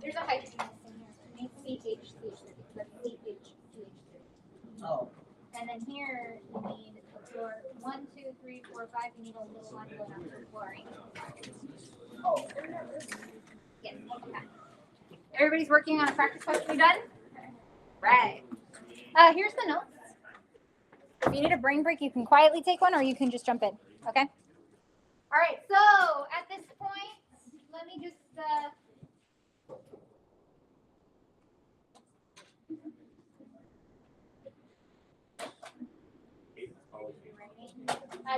There's a hydrogen missing here. It needs CH3. That's CH3. Oh. And then here you need your 1, 2, 3, 4, 5. You need a little one going after chlorine. Oh. Yes. Okay. Everybody's working on a practice question. You done? Right. Here's the notes. If you need a brain break, you can quietly take one, or you can just jump in. Okay. All right. So at this point, let me just.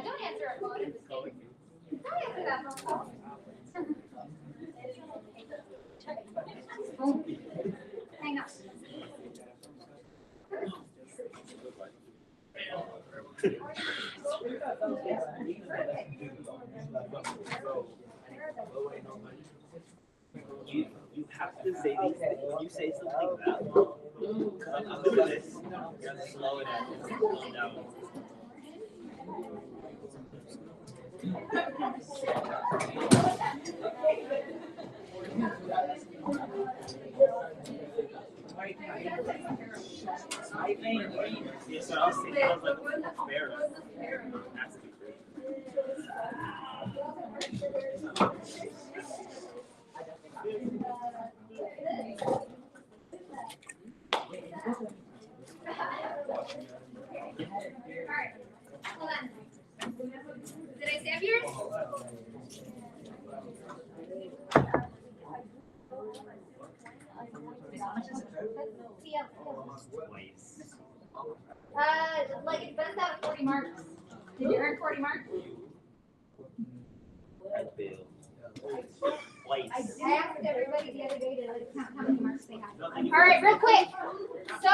Don't answer a phone. Don't answer that phone call. Hang on. You have to say these things. You say something that long. I'm doing this. You have to slow it down. Yeah, so I was thinking, I was like, Pharaoh. Has to be great. Alright, hold on. Did I stamp yours? Like it's best out of 40 marks. Did you earn 40 marks? I failed. Twice. I asked everybody the other day to like count how many marks they had. All right, real quick. So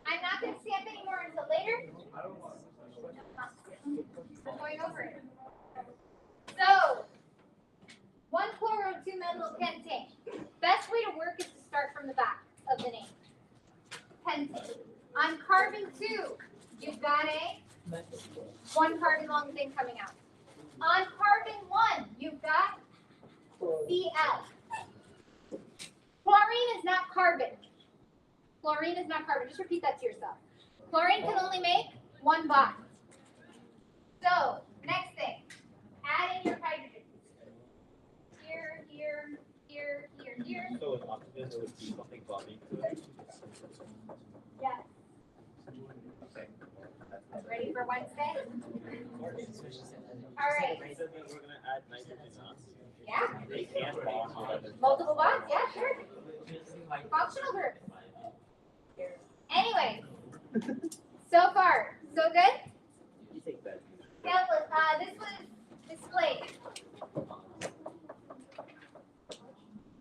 I I'm not gonna stamp anymore until later. I'm going over it. So, 1-chloro-2-methyl pentane. Best way to work is to start from the back of the name. Pentane. On carbon 2, you've got a 1 carbon long thing coming out. On carbon 1, you've got Cl. Chlorine is not carbon. Chlorine is not carbon. Just repeat that to yourself. Chlorine can only make 1 bond. So, next thing. Add in your hydrogen. Here, here, here, here, here. So with oxygen, there would be something bonding to it. Yes. Okay. Ready for Wednesday? All right. They said that we're gonna add nitrogen on. Yeah. They can't bond with other. Multiple bonds? Yeah, sure. Functional groups. Anyway, so far, so good? You take that. Yeah, this was displayed.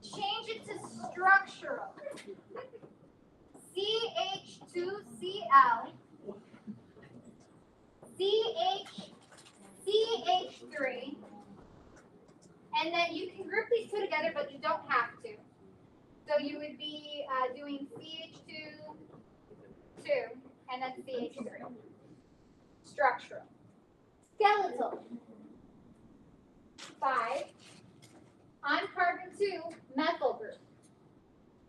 Change it to structural. CH2Cl, CH3, and then you can group these two together, but you don't have to. So you would be doing CH2, 2, and then CH3. Structural. Skeletal. 5. On carbon 2, methyl group.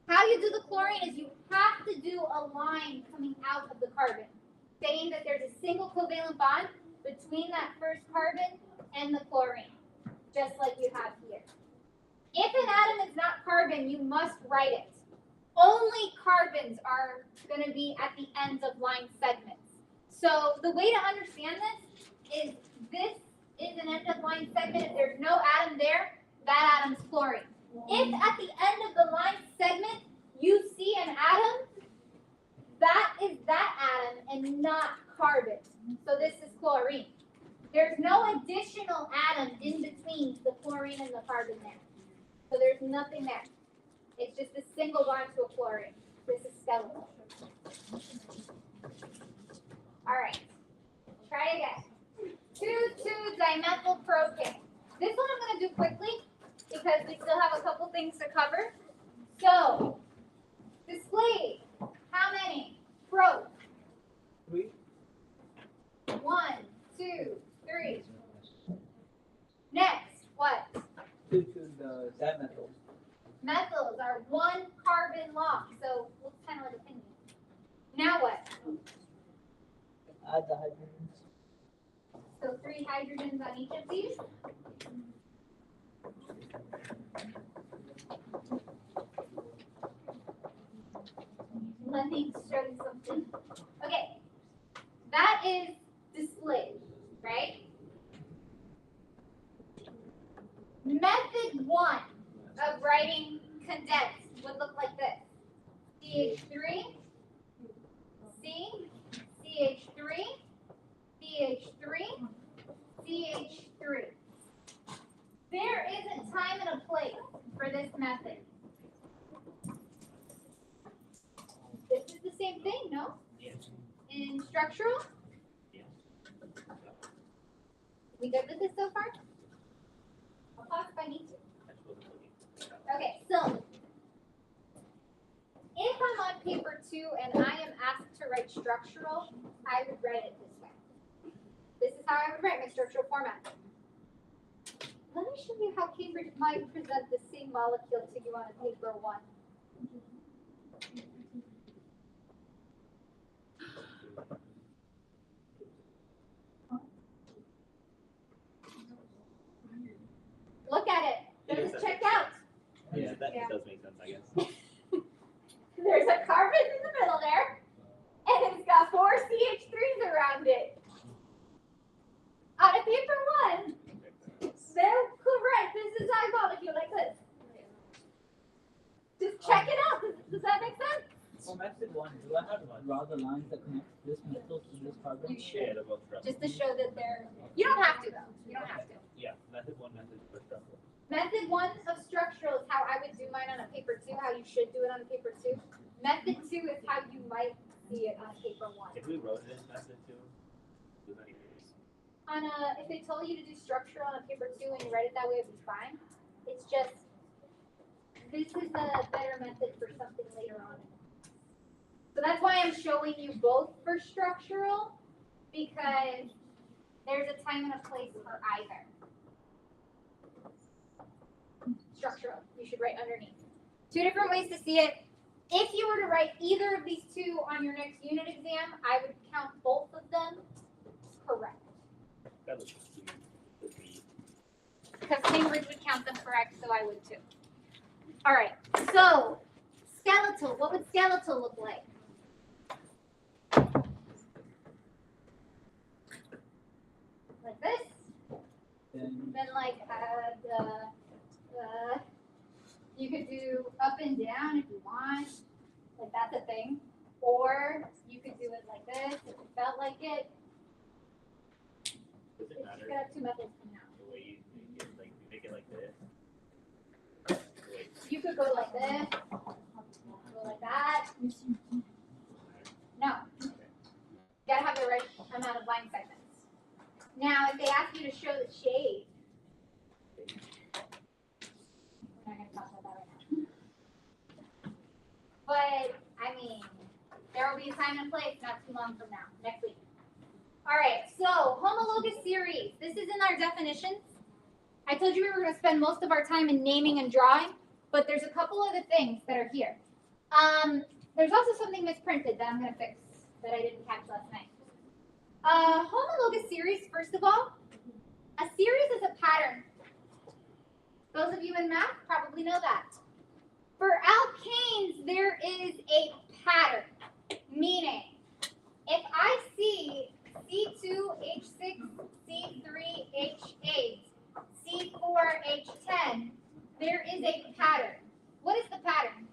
How you do the chlorine is you have to do a line coming out of the carbon, saying that there's a single covalent bond between that first carbon and the chlorine, just like you have here. If an atom is not carbon, you must write it. Only carbons are going to be at the ends of line segments. So the way to understand this is an end of line segment. If there's no atom there, that atom's chlorine. If at the end of the line segment you see an atom, that is that atom and not carbon. So this is chlorine. There's no additional atom in between the chlorine and the carbon there. So there's nothing there. It's just a single bond to a chlorine. This is skeletal. All right. Try again. 2,2-dimethylpropane. This one I'm going to do quickly because we still have a couple things to cover. So, displayed. How many? Pro. 3. 1, 2, 3. Next, what? 2 to the dimethyl. Methyls are 1 carbon long, so looks kind of like a penguin. Now what? Add the hydrogens. So 3 hydrogens on each of these. Let me show you something. Okay, that is displayed, right? Method 1 of writing condensed would look like this. CH3, C, CH3, CH3, CH3. There isn't time and a place for this method. This is the same thing, no? Yes. In structural? Yes. We good with this so far? I'll pause if I need to. That's what we're looking. Okay, so if I'm on paper 2 and I am asked to write structural, I would write it this way. This is how I would write my structural format. Let me show you how Cambridge might present the same molecule to you on a paper 1. Look at it. Does it check out? Yeah, that Yeah. does make sense, I guess. There's a carbon in the middle there, and it's got 4 CH3s around it. On a paper 1, they're correct. This is our molecule like this. Just check it out. Does that make sense? For method 1, do I have to draw the lines that connect this methyl to this carbon? You Yeah, should. they're both structural. Just to show that they're. You don't have to though. You don't have to. Yeah, method 1, method 2 are structural. Method 1 of structural is how I would do mine on a paper 2. How you should do it on a paper 2. Method 2 is how you might see it on paper one. If we wrote it in method two, we might use. If they told you to do structure on a paper two and you write it that way, it'd be fine. It's just, this is a better method for something later on. So that's why I'm showing you both for structural, because there's a time and a place for either. Structural, you should write underneath. Two different ways to see it. If you were to write either of these two on your next unit exam, I would count both of them correct. That would be. Because Cambridge would count them correct, so I would too. All right, so skeletal, what would skeletal look like? Like this, then like you could do up and down if you want, like that's a thing. Or you could do it like this if you felt like it. Does it You matter could have two methods coming out. the way you make it like this? Wait, You could go like this, go like that. No. You gotta have the right amount of line segments. Now, if they ask you to show the shade, we're not gonna talk about that right now. But, I mean, there will be a time and place not too long from now, next week. All right, so homologous series. This is in our definitions. I told you we were gonna spend most of our time in naming and drawing, but there's a couple other things that are here. There's also something misprinted that I'm gonna fix that I didn't catch last night. Homologous series, first of all, a series is a pattern. Those of you in math probably know that. For alkanes, there is a pattern, meaning if I see C2H6, C3H8, C4H10, there is a pattern. What is the pattern?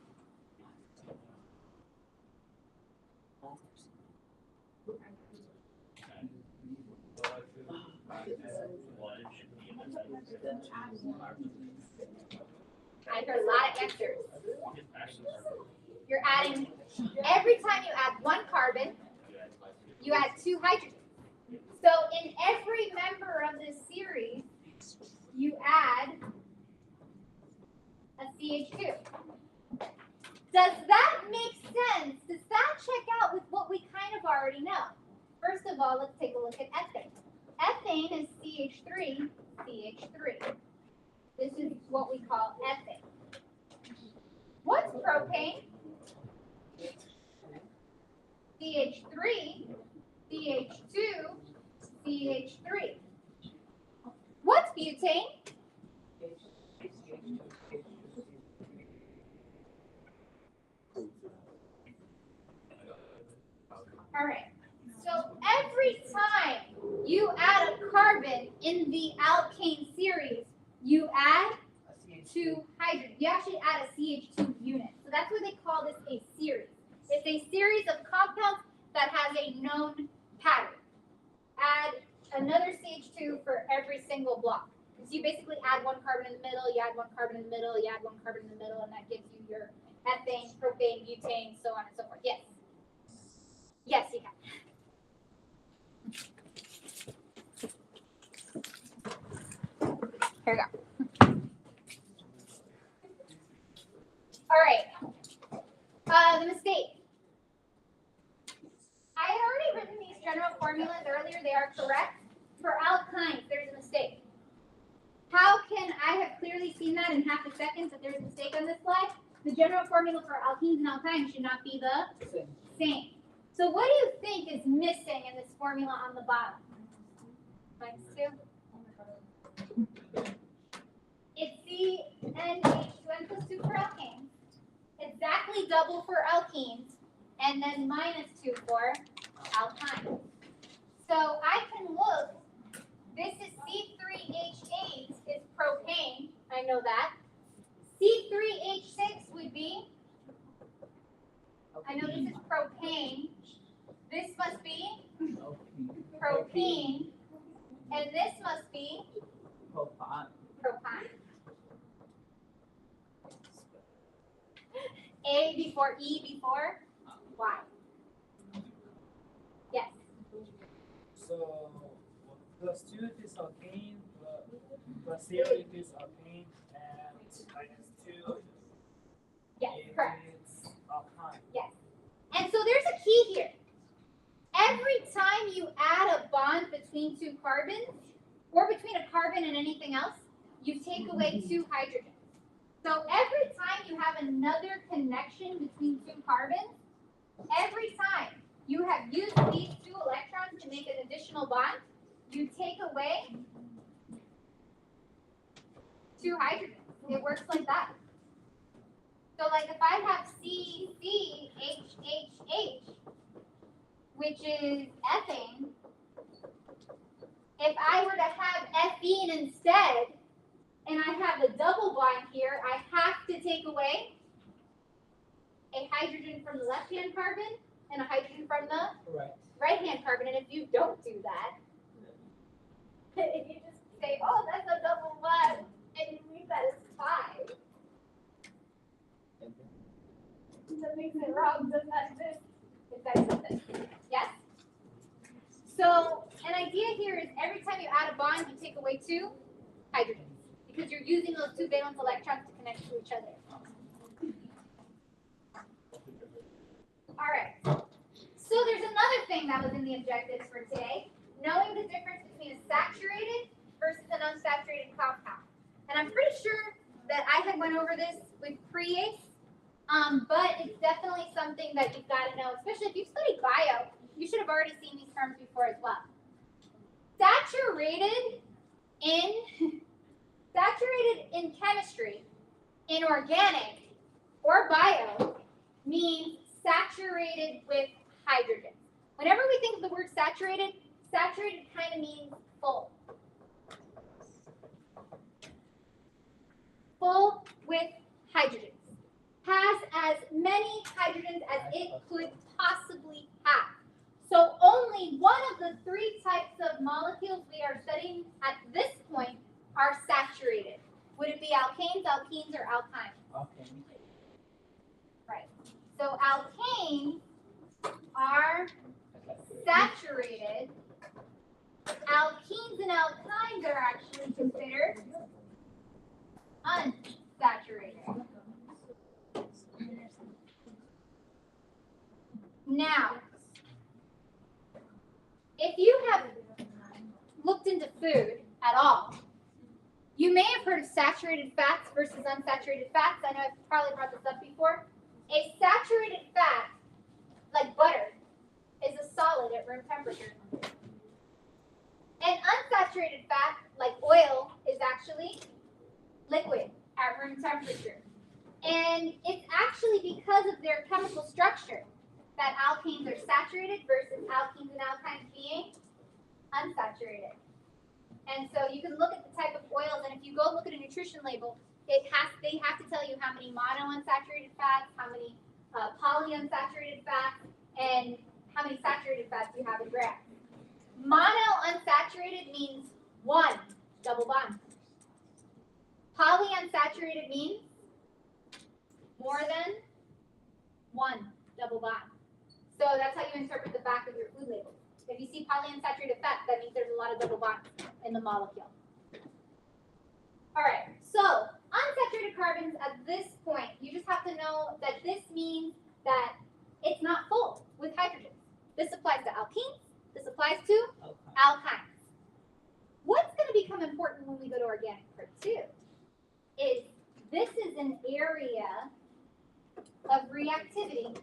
I heard a lot of answers. You're adding, every time you add one carbon, you add two hydrogens. So in every member of this series, you add a CH2. Does that make sense? Does that check out with what we kind of already know? First of all, let's take a look at ethane. Ethane is CH3, CH3. This is what we call ethane. What's propane? CH3, CH2, CH3. What's butane? All right. So every time you add a carbon in the alkane series, you add two hydrogen. You actually add a CH2 unit. So that's why they call this a series. It's a series of compounds that has a known pattern. Add another CH2 for every single block. So you basically add one carbon in the middle, you add one carbon in the middle, you add one carbon in the middle, and that gives you your ethane, propane, butane, so on and so forth. Yes? Yes, you can. Here we go. All right. The mistake. I had already written these general formulas earlier. They are correct. For alkynes, there's a mistake. How can I have clearly seen that in half a second that there's a mistake on this slide? The general formula for alkenes and alkynes should not be the same. So what do you think is missing in this formula on the bottom? -2. It's CnH2n plus 2 for alkanes. Exactly double for alkenes. And then -2 for alkynes. So I can look. This is C3H8 is propane. I know that. C3H6 would be, I know this is propane. This must be propene. And this must be propine. A before E before Y. So plus 2 is alkane, plus 0 is alkane, and minus 2 Yes, correct. is alkyne. Yes. And so there's a key here. Every time you add a bond between two carbons, or between a carbon and anything else, you take away two hydrogens. So every time you have another connection between two carbons, every time you have used these two electrons to make an additional bond, you take away two hydrogens. It works like that. So like if I have CCHHH, which is ethane, if I were to have ethene instead, and I have the double bond here, I have to take away a hydrogen from the left-hand carbon and a hydrogen from the Right. right-hand carbon. And if you don't do that, if you just say, oh, that's a double bond, and you leave that as 5, that makes it wrong, does that exist? If that exists. Yes? So an idea here is every time you add a bond, you take away two hydrogens because you're using those two valence electrons to connect to each other. All right. So there's another thing that was in the objectives for today, knowing the difference between a saturated versus an unsaturated compound. And I'm pretty sure that I had went over this with pre-ACE, but it's definitely something that you've got to know, especially if you've studied bio. You should have already seen these terms before as well. Saturated in chemistry, in organic or bio, means saturated with hydrogen. Whenever we think of the word saturated, saturated kind of means full. Full with hydrogens. Has as many hydrogens as it could possibly have. So only one of the 3 types of molecules we are studying at this point are saturated. Would it be alkanes, alkenes, or alkynes? Okay. Right. So alkanes are saturated. Alkenes and alkynes are actually considered unsaturated. Now, if you have looked into food at all, you may have heard of saturated fats versus unsaturated fats. I know I've probably brought this up before. A saturated fat, like butter, is a solid at room temperature. An unsaturated fat, like oil, is actually liquid at room temperature. And it's actually because of their chemical structure that alkenes are saturated versus alkenes and alkynes being unsaturated. And so you can look at the type of oils, and if you go look at a nutrition label, they have to tell you how many monounsaturated fats, how many polyunsaturated fats, and how many saturated fats you have in grams. Monounsaturated means 1 double bond. Polyunsaturated means more than 1 double bond. So that's how you interpret the back of your food label. If you see polyunsaturated fat, that means there's a lot of double bonds in the molecule. All right, so unsaturated carbons at this point, you just have to know that this means that it's not full with hydrogen. This applies to alkenes. This applies to alkynes. What's going to become important when we go to organic part 2 is this is an area of reactivity.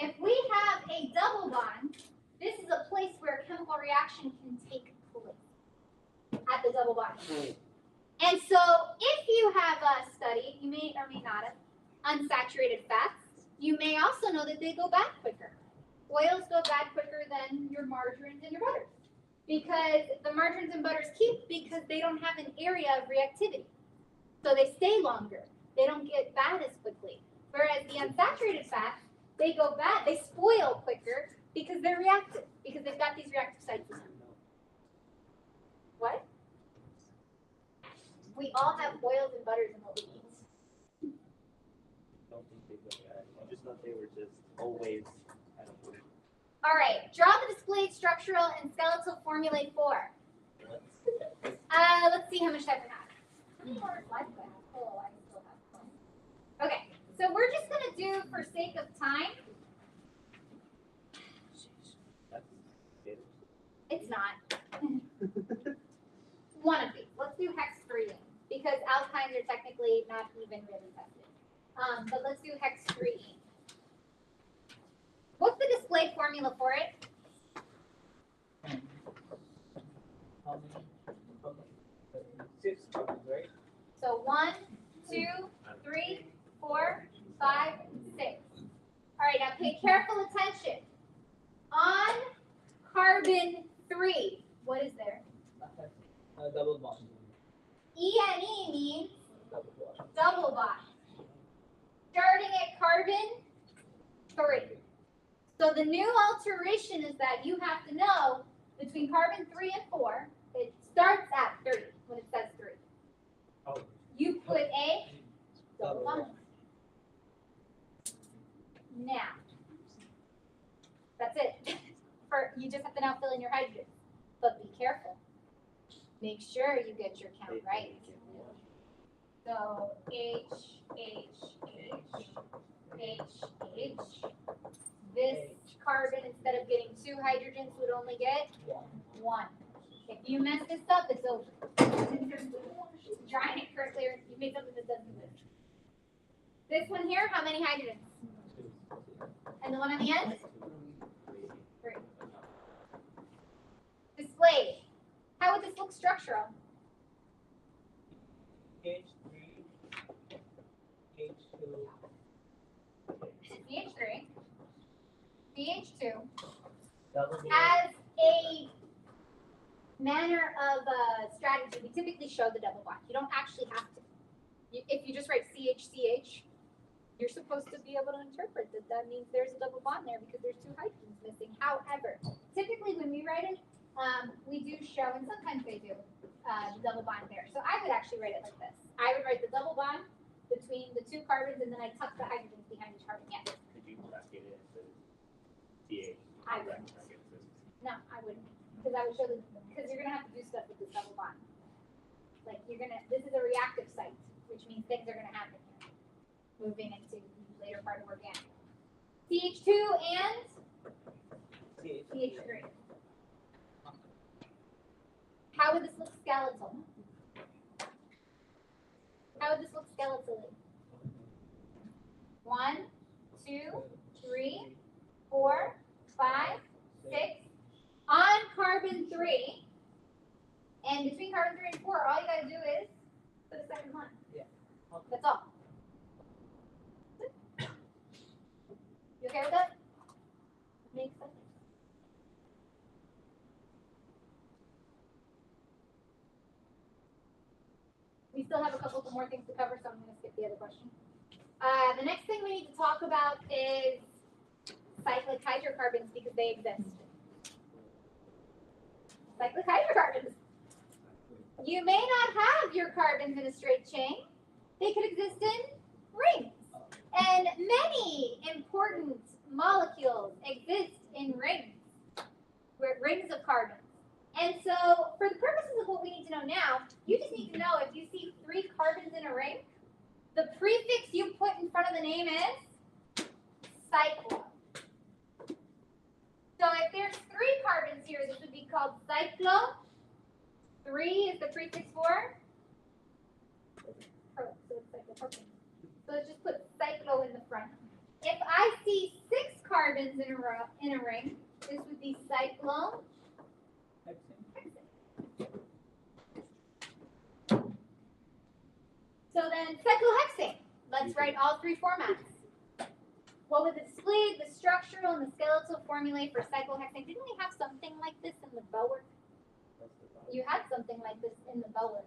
If we have a double bond, this is a place where a chemical reaction can take place at the double bond. And so if you have studied, you may or may not have, unsaturated fats, you may also know that they go bad quicker. Oils go bad quicker than your margarines and your butters. Because the margarines and butters keep because they don't have an area of reactivity. So they stay longer. They don't get bad as quickly. Whereas the unsaturated fats, they go bad, they spoil quicker because they're reactive, because they've got these reactive sites in them. What? We all have oils and butters in what we eat. Don't think they go bad. I just thought they were just always kind of weird. All right, draw the displayed structural and skeletal formulae for. Let's see how much time we have. How many more slides do I have? Oh, I still have some. Okay, so we're just gonna do for sake of time. It's not. One of these. Let's do hex 3 because alkynes are technically not even really tested. But let's do hex 3. What's the display formula for it? And how many? Okay. 6 carbons, right? So 1, 2, 3, 4, 5, 6. All right, now pay careful attention. On carbon 3, what is there? Double bond. ENE means Double bond. double bond. Starting at carbon 3. So the new alteration is that you have to know between carbon 3 and 4, it starts at 3 when it says 3. Oh. You put a double bond. Now, that's it. You just have to now fill in your hydrogen. But be careful. Make sure you get your count right. So H, H, H, H, H. This carbon, instead of getting 2 hydrogens, would only get 1. If you mess this up, it's over. Drying it correctly, or you make something that doesn't exist. This one here, how many hydrogens? And the one on the end? 3. Displayed. How would this look structural? H3, H2. CH3, CH2, Double bond. as a manner of strategy, we typically show the double bond. You don't actually have to. If you just write CH, you're supposed to be able to interpret that that means there's a double bond there because there's 2 hydrogens missing. However, typically when we write it, we do show, and sometimes they do, the double bond there. So I would actually write it like this. I would write the double bond between the 2 carbons, and then I tuck the hydrogens behind each carbon. Yes. Could you bracket it into CH? I would. No, I wouldn't, because I would show them, because you're gonna have to do stuff with this double bond. Like this is a reactive site, which means things are gonna happen here. Moving into the later part of organic. CH2 and CH3. How would this look skeletal? How would this look skeletally? 1, 2, 3, 4, 5, 6. On carbon 3, and between carbon 3 and 4, all you gotta do is put a second one. Yeah. That's all. You okay with that? Makes sense. We still have a couple more things to cover, so I'm going to skip the other question. The next thing we need to talk about is cyclic hydrocarbons because they exist. Cyclic hydrocarbons. You may not have your carbons in a straight chain. They could exist in rings. And many important molecules exist in rings, rings of carbons. And so for the purposes of what we need to know now, you just need to know if you see 3 carbons in a ring, the prefix you put in front of the name is cyclo. So if there's 3 carbons here, this would be called cyclo. 3 is the prefix for pro, so it's cyclopropane. So let's just put cyclo in the front. If I see 6 carbons in a ring, this would be cyclo. So then cyclohexane. Let's write all 3 formats. What would the displayed, the structural, and the skeletal formulae for cyclohexane? Didn't we have something like this in the Bower? You had something like this in the Bower.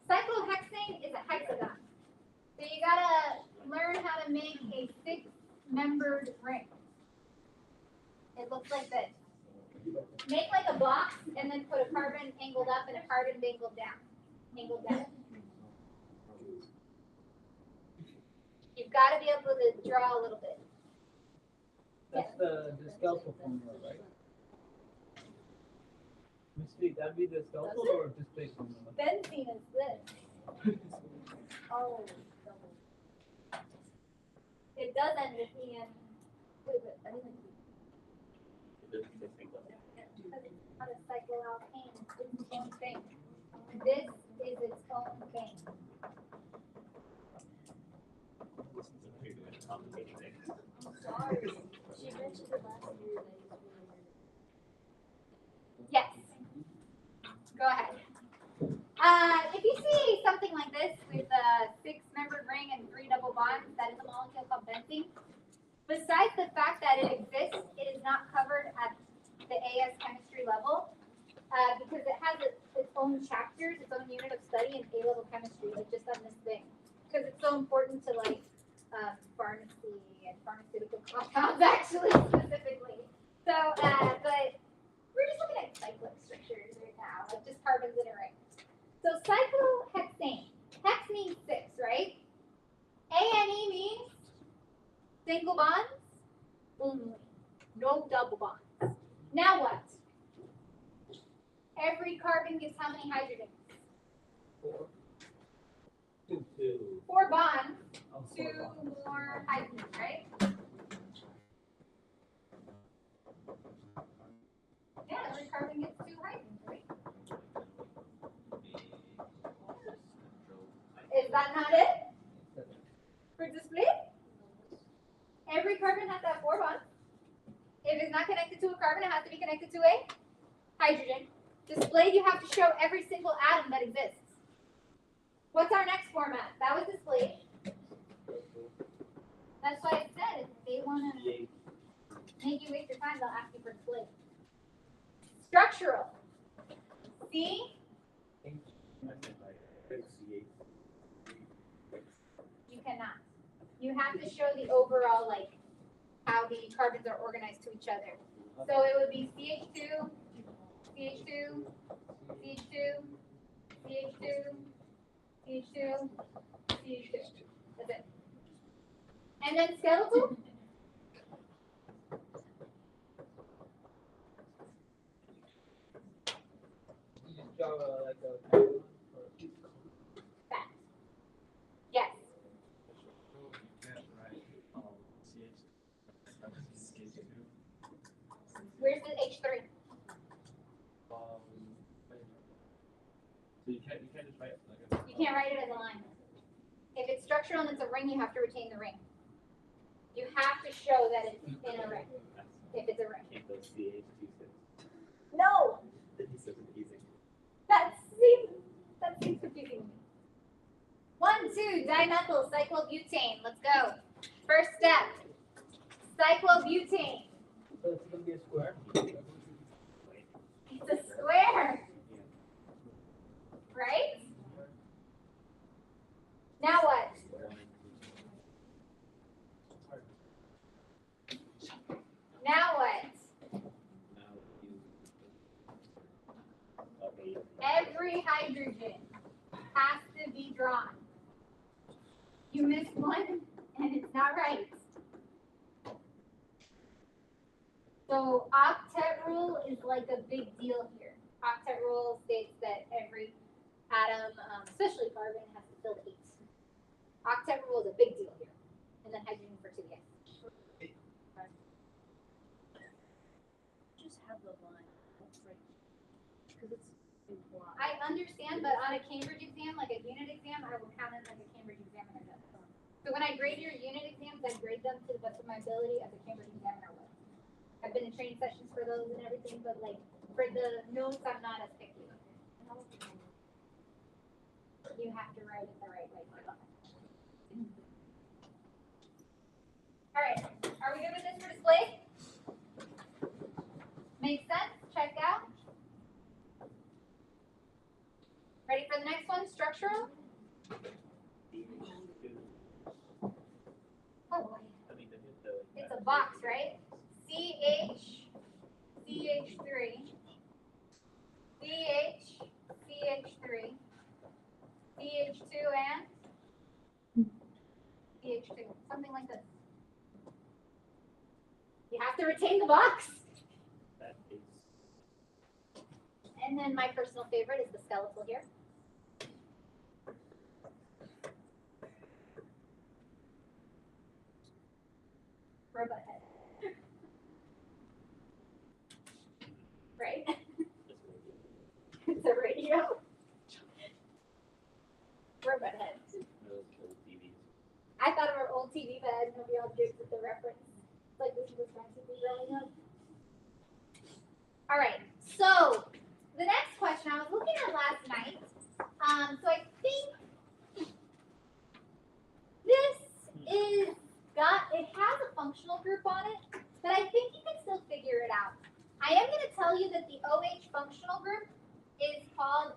Cyclohexane is a hexagon. So you gotta learn how to make a 6-membered ring. It looks like this. Make like a box and then put a carbon angled up and a carbon angled down. Angled down. You've got to be able to draw a little bit. That's the scalpel formula, right? Mystery, that'd be the scalpel or display formula? Benzene is this. Oh. It does end with EN. Wait, but I didn't. It doesn't say single. Because it's not a cycloalkane, it's its own thing. This is its own thing. This is a pretty good complicated thing. Sorry. She mentioned it last year that it's really good. Yes. Go ahead. If you see something like this with a 6-membered ring and 3 double bonds, that is a molecule called benzene. Besides the fact that it exists, it is not covered at the AS chemistry level because it has its own chapters, its own unit of study in A-level chemistry, like just on this thing. Because it's so important to like pharmacy and pharmaceutical compounds, actually, specifically. So, but we're just looking at cyclic structures right now, like just carbons in a ring. So cyclohexane. Hex means 6, right? ANE means single bonds only. No double bonds. Now what? Every carbon gives how many hydrogens? 4. 4 bonds, Oh, 2 4 bonds. more hydrogens, right? Yeah, every carbon gets 2 hydrogens, right? Is that not it? For display? Every carbon has to have 4 bonds. If it's not connected to a carbon, it has to be connected to a hydrogen. Displayed, you have to show every single atom that exists. What's our next format? That was displayed. That's why I said if they want to make you waste your time, they'll ask you for display. Structural. C. You cannot. You have to show the overall, like, how the carbons are organized to each other. So it would be CH2, CH2, CH2, CH2, CH2, CH2. That's it. And then skeletal. You just draw like a pentagon or Fat. Yes. Where's the H3? So you can't just write like You can't write it as a line. If it's structural and it's a ring, you have to retain the ring. You have to show that it's in a ring. If it's a ring. Can't go CH26. No! This is so confusing. That seems confusing to me. 1, 2, dimethyl cyclobutane. Let's go. First step. Cyclobutane. So it's gonna be a square. It's a square. Right? Now what? Now what? Okay. Every hydrogen has to be drawn. You missed one, and it's not right. So octet rule is like a big deal here. Octet rule states that every atom, especially carbon, has to fill the 8. Octet rule is a big deal here. And then hydrogen for 2, yes. Just have the line, because it's implied. I understand, but on a Cambridge exam, like a unit exam, I will count it like a Cambridge examiner does. So when I grade your unit exams, I grade them to the best of my ability as a Cambridge examiner would. I've been in training sessions for those and everything, but like for the notes, I'm not as picky. You have to write it the right way. All right, are we good with this for display? Makes sense? Check out. Ready for the next one? Structural? Oh boy. I mean, the It's a box, right? CH, CH3, CH, CH3, CH2, and CH2. Something like this. You have to retain the box. That is. And then my personal favorite is the skeletal here. Robot head. Right? It's a radio. Robot head. I thought of our old TV, but I didn't know the objects with the reference. Like this was my TV growing up. All right, so the next question I was looking at last night. So I think this it has a functional group on it, but I think you can still figure it out. I am going to tell you that the OH functional group is called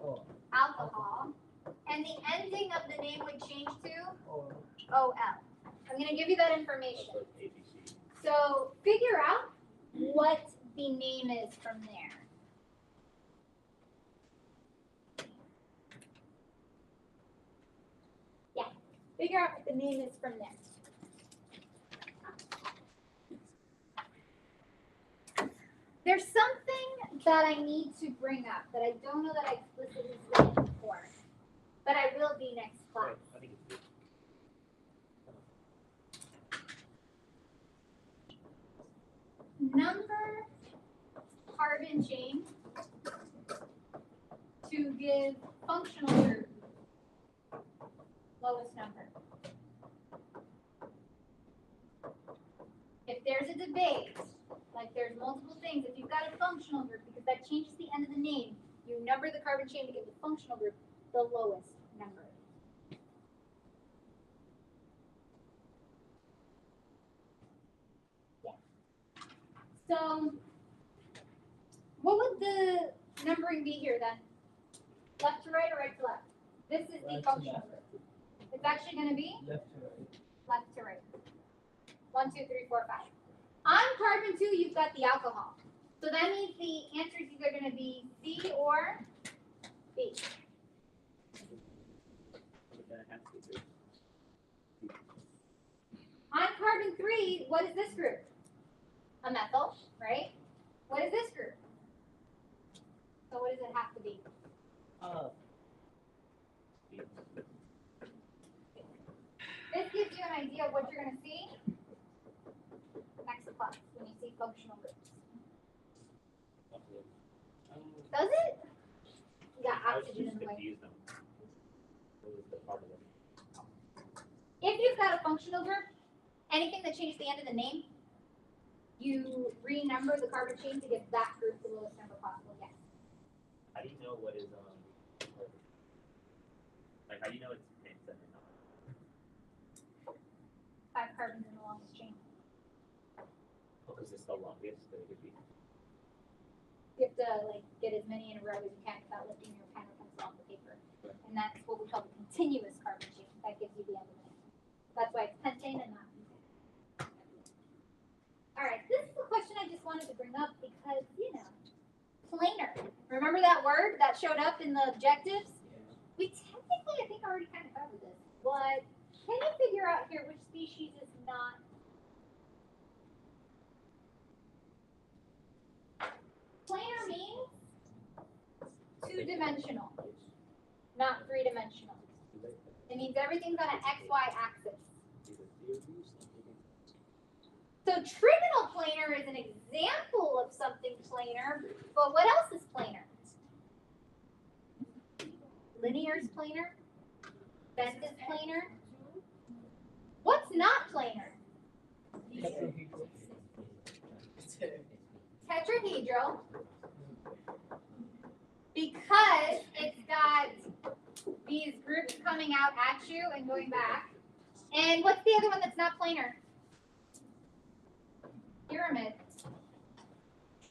N-alcohol, and the ending of the name would change to OL. I'm going to give you that information. So figure out what the name is from there. Yeah, figure out what the name is from there. There's something that I need to bring up that I don't know that I explicitly said before, but I will be next class. Number carbon chain to give functional group lowest number. If there's a debate, like there's multiple things, if you've got a functional group, because that changes the end of the name, you number the carbon chain to give the functional group the lowest number. Yeah. So, what would the numbering be here then? Left to right or right to left? This is the Right to functional left. group. It's actually going to be Left to right. left to right. 1, 2, 3, 4, 5. On carbon 2, you've got the alcohol. So that means the answer is either going to be C or B. On carbon 3, what is this group? A methyl, right? What is this group? So what does it have to be? This gives you an idea of what you're going to see next class when you see functional groups. Does it? Yeah, oxygen in the way. If you've got a functional group, anything that changes the end of the name, you renumber the carbon chain to give that group the lowest number possible. Yes. How do you know what is like how do you know it's pentane or not? 5 carbons in the longest chain. Because it's the longest that it could be. You have to like get as many in a row as you can without lifting your pen or pencil off the paper. And that's what we call the continuous carbon chain. That gives you the end of the name. That's why it's pentane and not butane. All right, this is a question I just wanted to bring up because, you know, planar. Remember that word that showed up in the objectives? We technically, I think, already kind of covered this. But can you figure out here which species is not? Planar means two-dimensional, not three-dimensional. It means everything's on an XY axis. So trigonal planar is an example of something planar, but what else is planar? Linear is planar. Bent is planar. What's not planar? Tetrahedral. Because it's got these groups coming out at you and going back. And what's the other one that's not planar? Pyramid.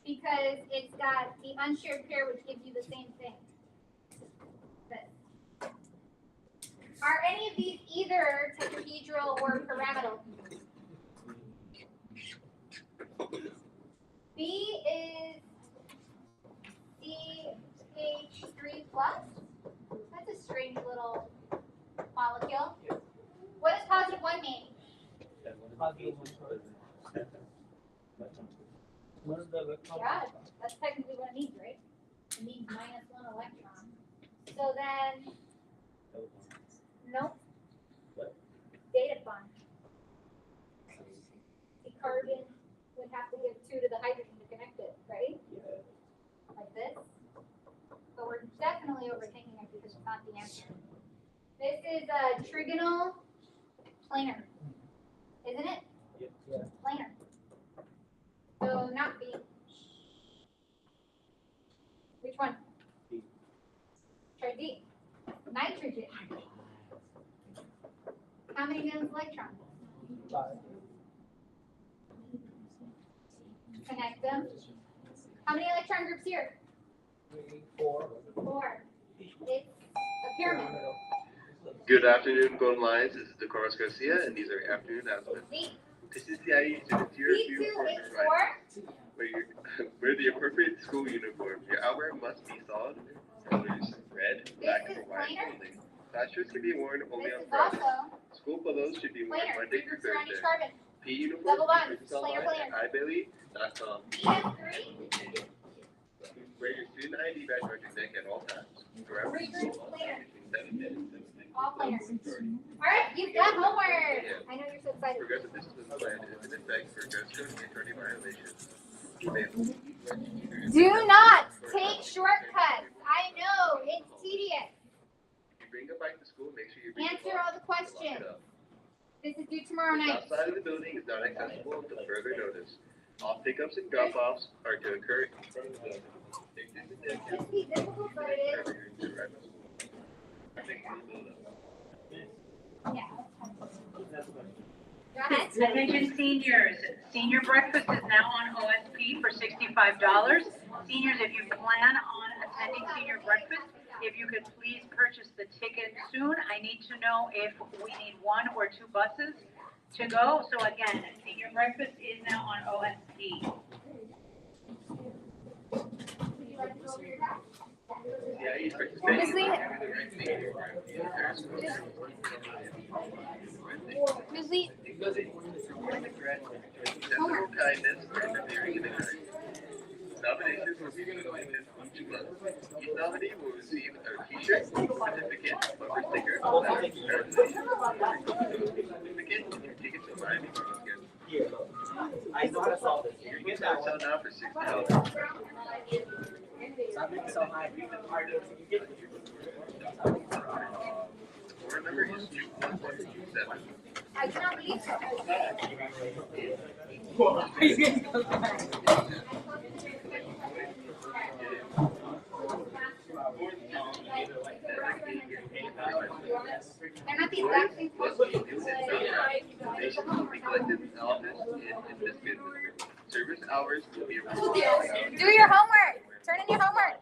Because it's got the unshared pair, which gives you the same thing. This. Are any of these either tetrahedral or pyramidal? B is CH3 plus. That's a strange little molecule. What does positive 1 mean? What is the electron? Yeah, that's technically what it means, right? It means minus 1 electron. So then, nope. Dative bond. The carbon would have to give 2 to the hydrogen to connect it, right? Like this. But we're definitely overthinking it because it's not the answer. This is a trigonal planar, isn't it? Yeah. Planar. So not B. Which one? B. Try D. Nitrogen. How many valence electrons? 5. Connect them. How many electron groups here? 3, 4. 4. It's a pyramid. Good afternoon, Golden Lions. This is DeCarlos Garcia, and these are your afternoon announcements. Z. This is the IE students here B2 for is 4. Wear the appropriate school uniform. Your outerwear must be solid colors, red, black, This or is white planar. only. Class shirts can be worn only This on is Fridays. also School polos should be worn planar. Monday 3 through groups around each Thursday. carbon. P uniforms Double bond. can be purchased Planar, online planar. at iBailey.com. EF3. Wear your student ID badge around your neck at all times. Forever. 3 groups planar. Between 7 minutes and 6 All planar. minutes. Alright, you've got homework. I know you're so excited. Progressive discipline plan is in effect for dress code and attorney violations. Do not take shortcuts. I know, it's tedious. If you bring a bike to school, make sure you bring Answer a all the questions. This is due tomorrow The night. outside of the building is not accessible until further notice. All pickups and drop-offs are to occur. It's be difficult, but it is. Yeah. Go ahead. Attention seniors, senior breakfast is now on OSP for $65. Seniors, if you plan on attending senior breakfast, if you could please purchase the ticket soon. I need to know if we need 1 or 2 buses to go. So again, senior breakfast is now on OSP. Would you like to go over your task? Yeah, he's Ms. Lee? Ms. Lee? Sensible kindness and appearing in the kind. Nominations will be collected in 2 months. Each nominee will receive a t-shirt, certificate, bumper sticker, letter, congratulations, certificate, and your ticket to Miami Marlins game. I know how to solve this. Your tickets are sell now for $60. Stop being so high. Order number is 21127. I cannot believe so. They're not the exact same questions. Donations will be collected in office in this business. Service hours will be approved. Do your homework. Turn in your homework.